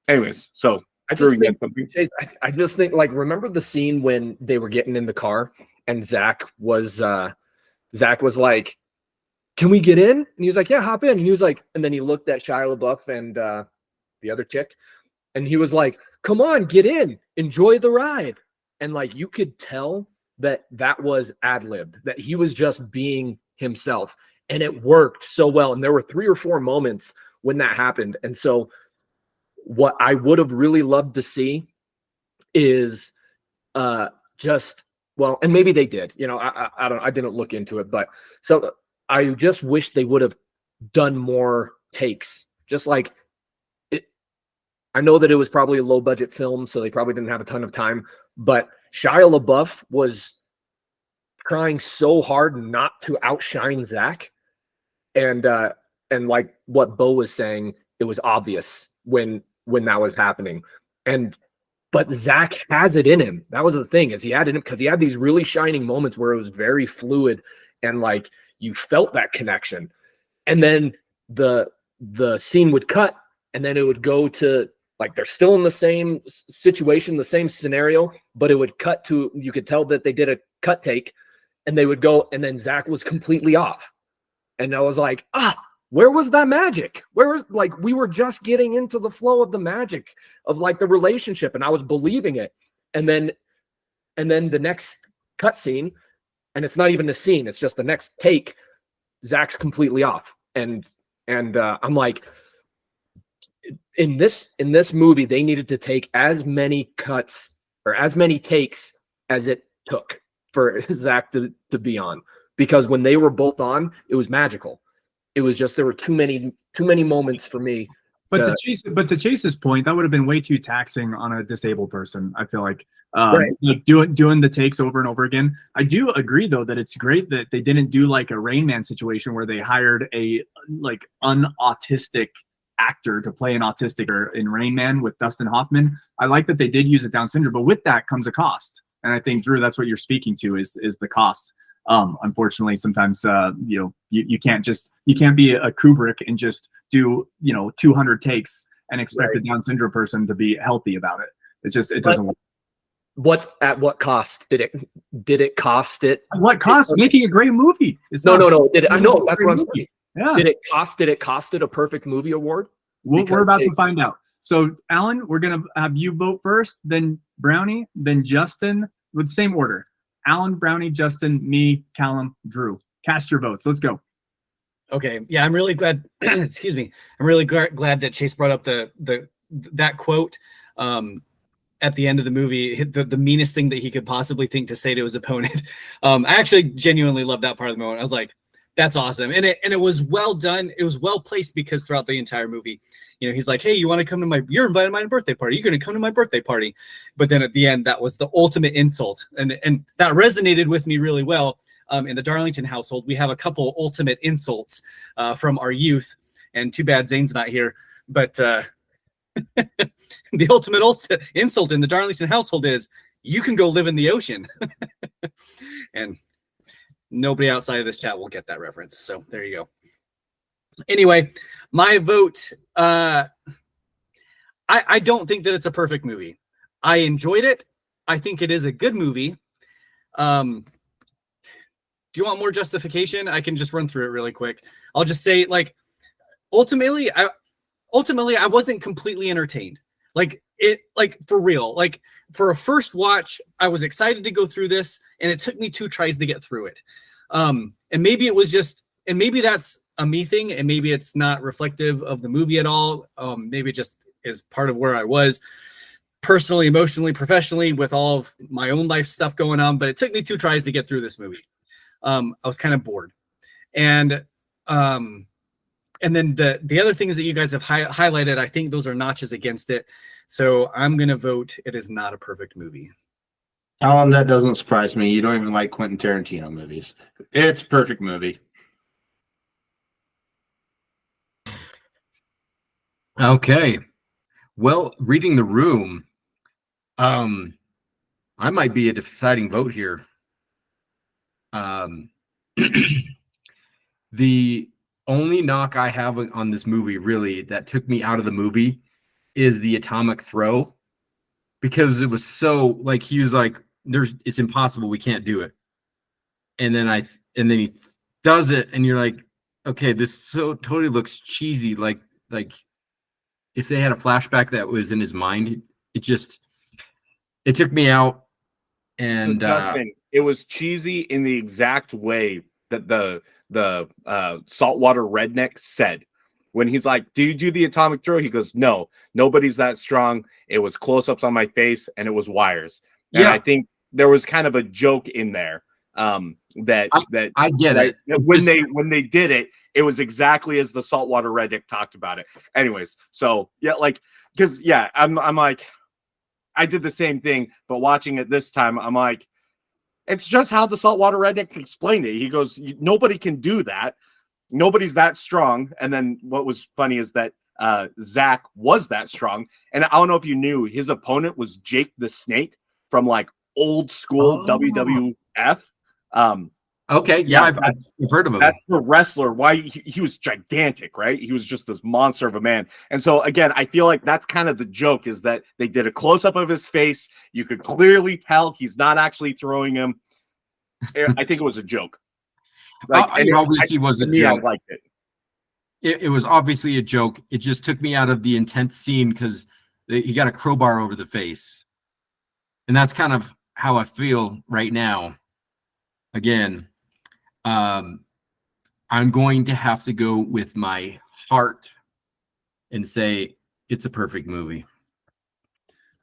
Anyways, so I just think, like, remember the scene when they were getting in the car and Zach was like, can we get in? And he was like, yeah, hop in. And he was like, and then he looked at Shia LaBeouf and the other chick, and he was like, come on, get in, enjoy the ride. And like, you could tell that was ad-libbed, that he was just being himself, and it worked so well. And there were 3 or 4 moments when that happened. And so what I would have really loved to see is and maybe they did, I didn't look into it, but so I just wish they would have done more takes. Just like it, I know that it was probably a low budget film, so they probably didn't have a ton of time, but Shia LaBeouf was trying so hard not to outshine Zach. And like what Bo was saying, it was obvious when that was happening. And but Zach has it in him. That was the thing, is he had it in him because he had these really shining moments where it was very fluid and like you felt that connection. And then the scene would cut, and then it would go to like they're still in the same situation, the same scenario, but it would cut to, you could tell that they did a cut take, and they would go, and then Zach was completely off. And I was like, where was that magic? Where was, like, we were just getting into the flow of the magic of like the relationship, and I was believing it. And then the next cut scene, and it's not even a scene, it's just the next take, Zach's completely off. And I'm like, in this movie, they needed to take as many cuts or as many takes as it took for Zach to be on, because when they were both on, it was magical. It was just, there were too many moments for me. But to Chase's point, that would have been way too taxing on a disabled person. I feel like, like doing the takes over and over again. I do agree though that it's great that they didn't do like a Rain Man situation where they hired a like unautistic actor to play an autistic, or in Rain Man with Dustin Hoffman. I like that they did use a Down syndrome, but with that comes a cost. And I think, Drew, that's what you're speaking to is the cost. Unfortunately, sometimes you can't be a Kubrick and just do 200 takes and expect a Down syndrome person to be healthy about it. It doesn't work. At what cost did it cost it? At what cost? Making a great movie. No. I know that's what I'm saying. Yeah. Did it cost it a perfect movie award? We're about to find out. So, Alan, we're gonna have you vote first, then Brownie, then Justin, with the same order. Alan, Brownie, Justin, me, Callum, Drew. Cast your votes. Let's go. Okay. Yeah, I'm really glad. Excuse me. I'm really glad that Chase brought up that quote at the end of the movie. The meanest thing that he could possibly think to say to his opponent. I actually genuinely loved that part of the moment. I was like, that's awesome. And it was well done. It was well placed, because throughout the entire movie, he's like, hey, you want to come to you're invited to my birthday party. You're going to come to my birthday party. But then at the end, that was the ultimate insult. And that resonated with me really well. In the Darlington household, we have a couple ultimate insults from our youth, and too bad Zane's not here. But the ultimate insult in the Darlington household is, you can go live in the ocean. And nobody outside of this chat will get that reference. So there you go. Anyway, my vote, I don't think that it's a perfect movie. I enjoyed it. I think it is a good movie. Do you want more justification? I can just run through it really quick. I'll just say, like, ultimately, I wasn't completely entertained. Like, for real. Like, for a first watch, I was excited to go through this, and it took me 2 tries to get through it. And maybe it was just, and maybe that's a me thing, and maybe it's not reflective of the movie at all. Maybe it just is part of where I was personally, emotionally, professionally, with all of my own life stuff going on. But it took me 2 tries to get through this movie. I was kind of bored. And then the other things that you guys have highlighted, I think those are notches against it. So I'm going to vote it is not a perfect movie. Alan, that doesn't surprise me. You don't even like Quentin Tarantino movies. It's a perfect movie. Okay. Well, reading the room, I might be a deciding vote here. The only knock I have on this movie, really, that took me out of the movie is the atomic throw, because it was so, like, he was like, it's impossible, we can't do it. And then he does it, and you're like, okay, this so totally looks cheesy. Like if they had a flashback that was in his mind, it took me out. And so Justin, it was cheesy in the exact way that the saltwater redneck said. When he's like, do you do the atomic throw? He goes, no, nobody's that strong. It was close-ups on my face, and it was wires. And yeah, I think there was kind of a joke in there that I get it. When they did it, it was exactly as the saltwater redneck talked about it. Anyways, so yeah, like, because yeah, I'm like, I did the same thing, but watching it this time, I'm like, it's just how the saltwater redneck explained it. He goes, nobody can do that. Nobody's that strong. And then what was funny is that Zach was that strong. And I don't know if you knew, his opponent was Jake the Snake from like old school WWF. Okay, yeah, I've heard of him. That's the wrestler. Why he was gigantic, right? He was just this monster of a man. And so again, I feel like that's kind of the joke, is that they did a close up of his face. You could clearly tell he's not actually throwing him. I think it was a joke. Like, it obviously was a joke. I liked it. It was obviously a joke. It just took me out of the intense scene because he got a crowbar over the face, and that's kind of how I feel right now. Again. I'm going to have to go with my heart and say it's a perfect movie.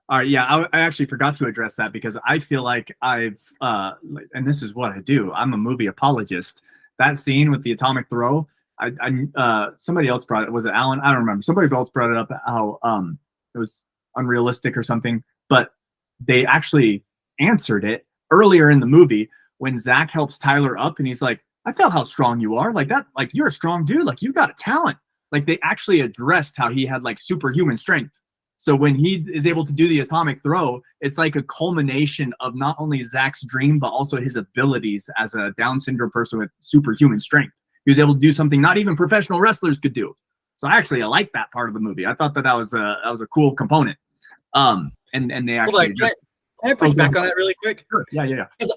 All right, yeah, I actually forgot to address that because I feel like I've, and this is what I do. I'm a movie apologist. That scene with the atomic throw, somebody else brought it. Was it Alan? I don't remember. Somebody else brought it up how it was unrealistic or something. But they actually answered it earlier in the movie when Zach helps Tyler up and he's like, I felt how strong you are. Like that, like you're a strong dude. Like you got a talent. Like they actually addressed how he had like superhuman strength. So when he is able to do the atomic throw, it's like a culmination of not only Zach's dream, but also his abilities as a Down syndrome person with superhuman strength. He was able to do something not even professional wrestlers could do. So I like that part of the movie. I thought that was a cool component. And they actually Can I push back on that really quick? Sure. Yeah. Because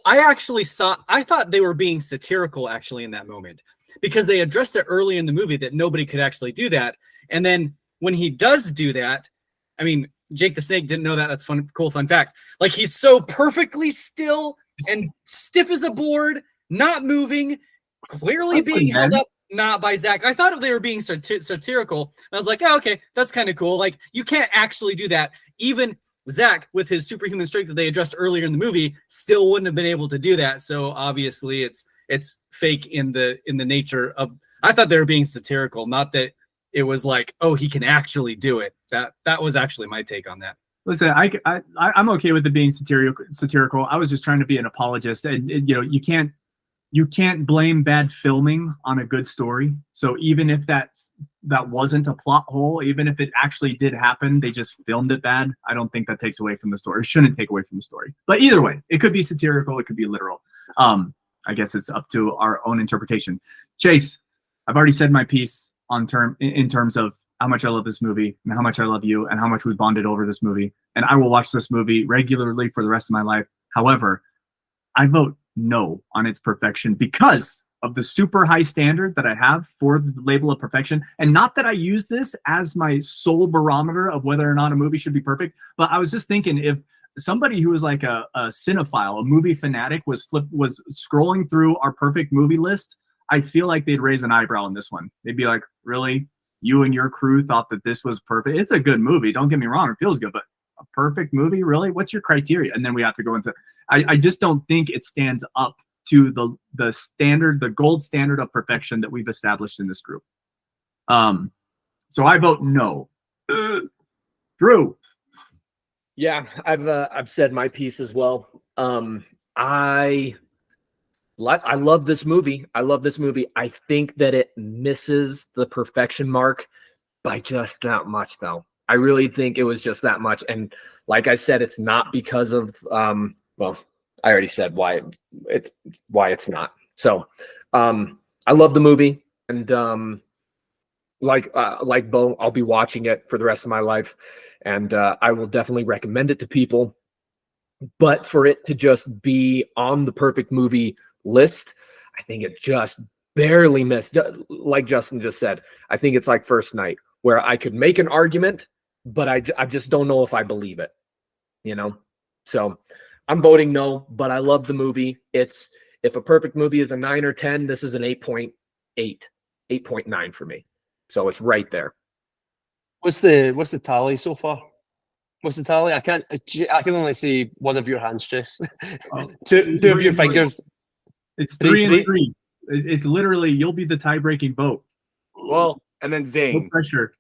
I thought they were being satirical actually in that moment, because they addressed it early in the movie that nobody could actually do that. And then when he does do that, I mean, Jake the Snake didn't know that. That's cool fun fact. Like he's so perfectly still and stiff as a board, not moving, clearly being held up not by Zach. I thought they were being satirical. I was like, oh, okay, that's kind of cool. Like you can't actually do that. Even Zach, with his superhuman strength that they addressed earlier in the movie, still wouldn't have been able to do that. So obviously, it's fake in the nature of. I thought they were being satirical, not that it was like, oh, he can actually do it. That was actually my take on that. Listen, I'm okay with it being satirical. I was just trying to be an apologist, and you can't blame bad filming on a good story. So even if that wasn't a plot hole, even if it actually did happen, they just filmed it bad, I don't think that takes away from the story. It shouldn't take away from the story. But either way, it could be satirical, it could be literal. I guess it's up to our own interpretation. Chase, I've already said my piece in terms of how much I love this movie and how much I love you and how much we bonded over this movie. And I will watch this movie regularly for the rest of my life. However, I vote no on its perfection because of the super high standard that I have for the label of perfection. And not that I use this as my sole barometer of whether or not a movie should be perfect, but I was just thinking, if somebody who was like a cinephile, a movie fanatic was scrolling through our perfect movie list, I feel like they'd raise an eyebrow on this one. They'd be like, really? You and your crew thought that this was perfect? It's a good movie. Don't get me wrong. It feels good, but a perfect movie? Really? What's your criteria? And then we have to go into, I just don't think it stands up to the standard, the gold standard of perfection that we've established in this group. So I vote no. Drew. Yeah, I've said my piece as well. I love this movie. I think that it misses the perfection mark by just that much, though. I really think it was just that much. And like I said, it's not because of well, I already said why it's not. So I love the movie, and like Bo, I'll be watching it for the rest of my life, and I will definitely recommend it to people. But for it to just be on the perfect movie list, I think it just barely missed. Like Justin just said, I think it's like First Night, where I could make an argument, but I just don't know if I believe it, So I'm voting no, but I love the movie. If a perfect movie is a 9 or 10, this is an 8.8, 8.9 for me. So it's right there. What's the tally so far? What's the tally? I can only see one of your hands, Jess. two of your fingers. It's 3 and 3. It's literally, you'll be the tie-breaking vote. Well, and then Zane. No pressure.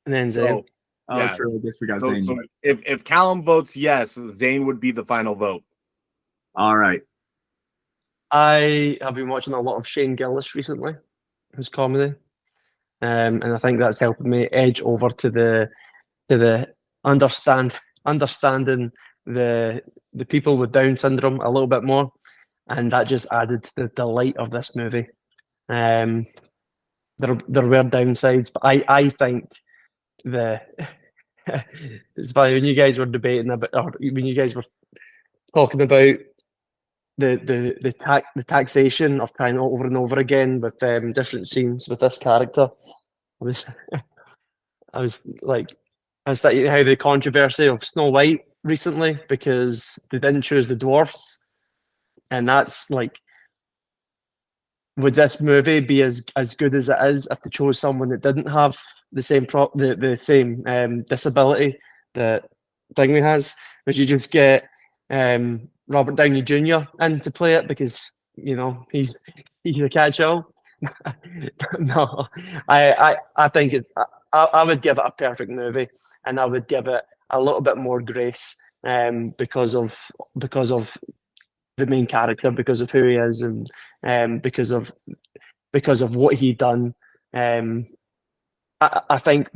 And then Zane. Yeah. True. I guess we got Zane. So if Callum votes yes, Zane would be the final vote. All right. I have been watching a lot of Shane Gillis recently, his comedy. and I think that's helping me edge over to the understanding the people with Down syndrome a little bit more, and that just added to the delight of this movie. There were downsides, but I think it's funny when you guys were debating about, or when you guys were talking about the taxation of time over and over again with different scenes with this character. I was like, I was thinking how the controversy of Snow White recently because they didn't choose the dwarfs, and that's like, would this movie be as good as it is if they chose someone that didn't have the same the same disability that Thingy has? Would you just get Robert Downey Jr. in to play it because he's a catch-all? No, I think I would give it a perfect movie, and I would give it a little bit more grace because of the main character, because of who he is, and because of what he done. I think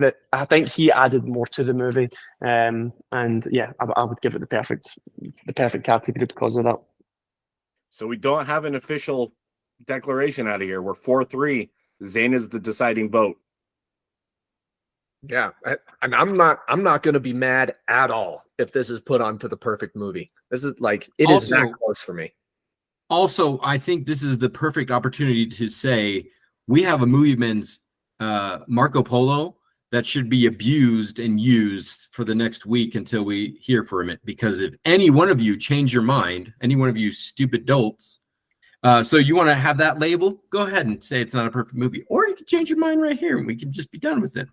he added more to the movie, and yeah, I would give it the perfect category because of that. So we don't have an official declaration out of here. We're 4-3. Zane is the deciding vote. Yeah, and I'm not going to be mad at all if this is put onto the perfect movie. This is like, it is that close for me. Also, I think this is the perfect opportunity to say we have a movieman's Marco Polo that should be abused and used for the next week until we hear from it. Because if any one of you change your mind, any one of you stupid dolts, so you want to have that label, go ahead and say it's not a perfect movie. Or you can change your mind right here and we can just be done with it.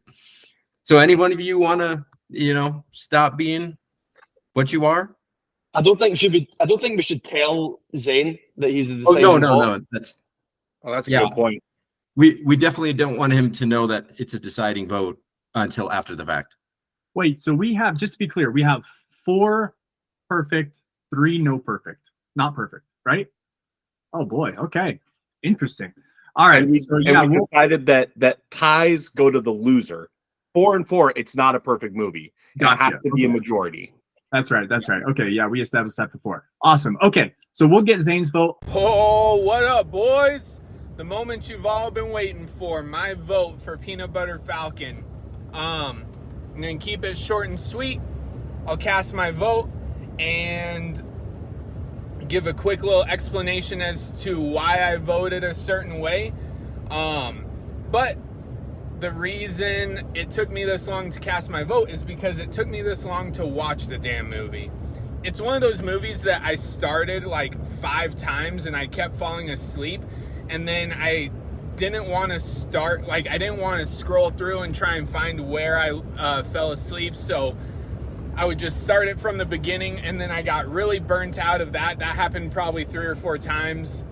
So any one of you want to, stop being what you are? I don't think we should tell Zane that he's the deciding vote. No. That's a good point. We definitely don't want him to know that it's a deciding vote until after the fact. Wait, so we have, just to be clear, we have 4 perfect, 3 not perfect, right? Oh boy, okay, interesting. All right, we decided that ties go to the loser. 4 and 4, it's not a perfect movie. Gotcha. It has to be a majority. That's right. Okay, yeah, we established that before. Awesome. Okay, so we'll get Zane's vote. Oh, what up, boys? The moment you've all been waiting for, my vote for Peanut Butter Falcon. I'm going to keep it short and sweet. I'll cast my vote and give a quick little explanation as to why I voted a certain way. But the reason it took me this long to cast my vote is because it took me this long to watch the damn movie. It's one of those movies that I started like 5 times and I kept falling asleep, and then I didn't want to start, like I didn't want to scroll through and try and find where I fell asleep, so I would just start it from the beginning, and then I got really burnt out of that. That happened probably 3 or 4 times.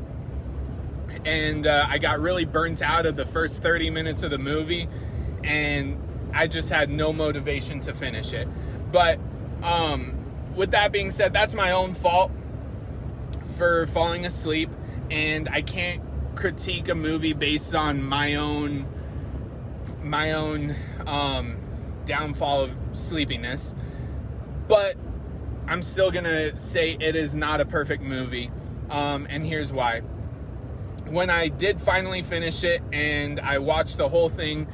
And I got really burnt out of the first 30 minutes of the movie, and I just had no motivation to finish it. But with that being said, that's my own fault for falling asleep, and I can't critique a movie based on my own downfall of sleepiness. But I'm still gonna say it is not a perfect movie, and here's why. When I did finally finish it and I watched the whole thing,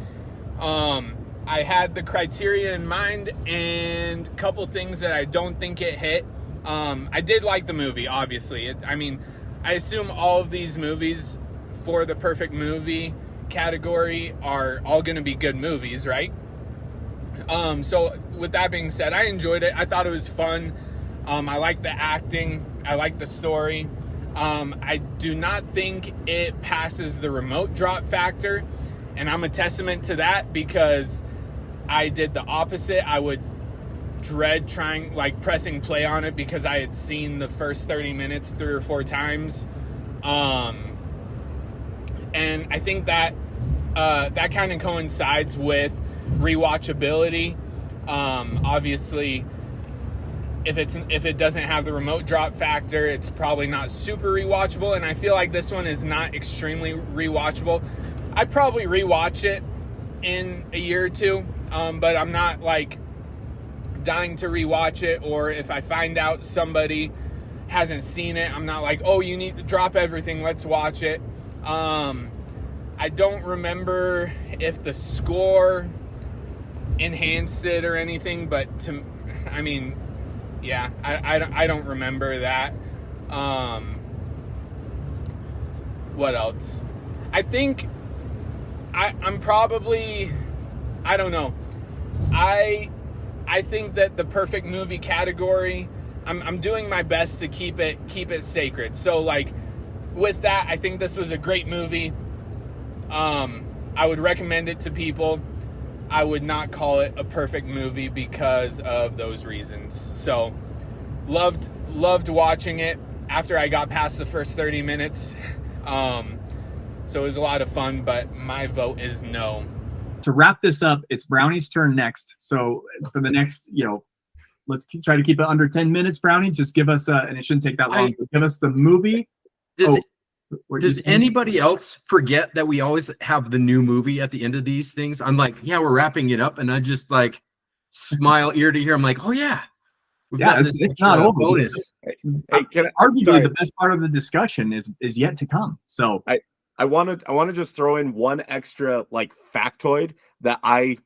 I had the criteria in mind and a couple things that I don't think it hit. I did like the movie, obviously. I assume all of these movies for the perfect movie category are all going to be good movies, right? So with that being said, I enjoyed it. I thought it was fun. I liked the acting. I liked the story. I do not think it passes the remote drop factor, and I'm a testament to that because I did the opposite. I would dread pressing play on it because I had seen the first 30 minutes 3 or 4 times. And I think that that kind of coincides with rewatchability. Obviously, if it doesn't have the remote drop factor, it's probably not super rewatchable, and I feel like this one is not extremely rewatchable. I'd probably rewatch it in a year or two, but I'm not like dying to rewatch it. Or if I find out somebody hasn't seen it, I'm not like, oh, you need to drop everything, let's watch it. I don't remember if the score enhanced it or anything, but I mean, yeah, I don't remember that. What else? I think I'm probably, I don't know. I think that the perfect movie category, I'm doing my best to keep it sacred. So like with that, I think this was a great movie. I would recommend it to people. I would not call it a perfect movie because of those reasons. So loved watching it after I got past the first 30 minutes. So it was a lot of fun, but my vote is no. To wrap this up, it's Brownie's turn next. So for the next, let's try to keep it under 10 minutes, Brownie. Just give us, and it shouldn't take that long, but give us the movie. Does anybody else forget that we always have the new movie at the end of these things? I'm like, yeah, we're wrapping it up. And I just like smile ear to ear. I'm like, oh yeah. It's not over. Bonus. Hey, arguably the best part of the discussion is yet to come. So I want to just throw in one extra like factoid that I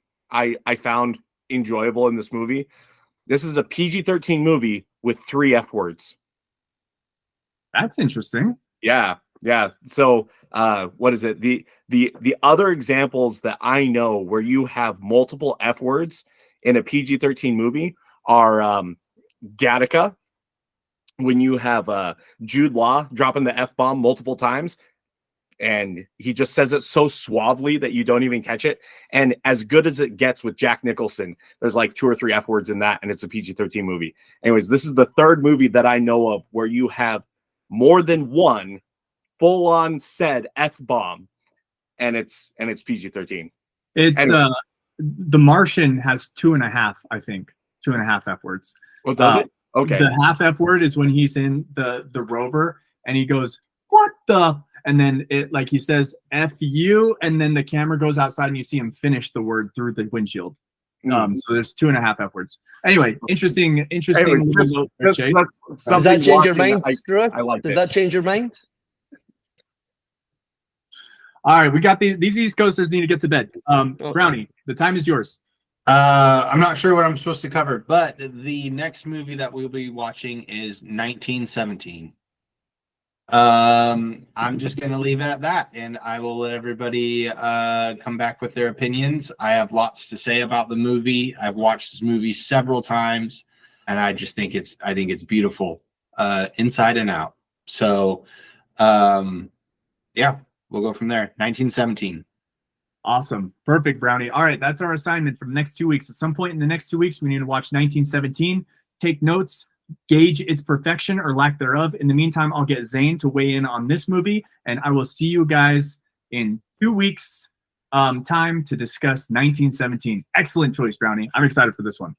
found enjoyable in this movie. This is a PG-13 movie with 3 F words. That's interesting. Yeah. So what is it? The other examples that I know where you have multiple F words in a PG-13 movie are Gattaca, when you have Jude Law dropping the F-bomb multiple times, and he just says it so suavely that you don't even catch it. And As Good as It Gets with Jack Nicholson, there's like 2 or 3 F words in that, and it's a PG-13 movie. Anyways, this is the third movie that I know of where you have more than one full-on said F-bomb, and it's PG-13. It's anyway. The Martian has 2.5, I think. 2.5 F words. Well, does it? Okay. The half F word is when he's in the rover and he goes, what the? And then it, like he says, F you, and then the camera goes outside and you see him finish the word through the windshield. So there's 2.5 F words. Anyway, interesting. Anyway, does that change your mind, Stuart? I like Does that change your mind? All right, we got these East Coasters need to get to bed. Brownie, the time is yours. I'm not sure what I'm supposed to cover, but the next movie that we'll be watching is 1917. I'm just going to leave it at that, and I will let everybody come back with their opinions. I have lots to say about the movie. I've watched this movie several times, and I just think it's beautiful, inside and out. So, yeah, we'll go from there. 1917. Awesome. Perfect, Brownie. All right, that's our assignment for the next 2 weeks. At some point in the next 2 weeks, we need to watch 1917, take notes, gauge its perfection or lack thereof. In the meantime, I'll get Zane to weigh in on this movie, and I will see you guys in 2 weeks' time to discuss 1917. Excellent choice, Brownie. I'm excited for this one.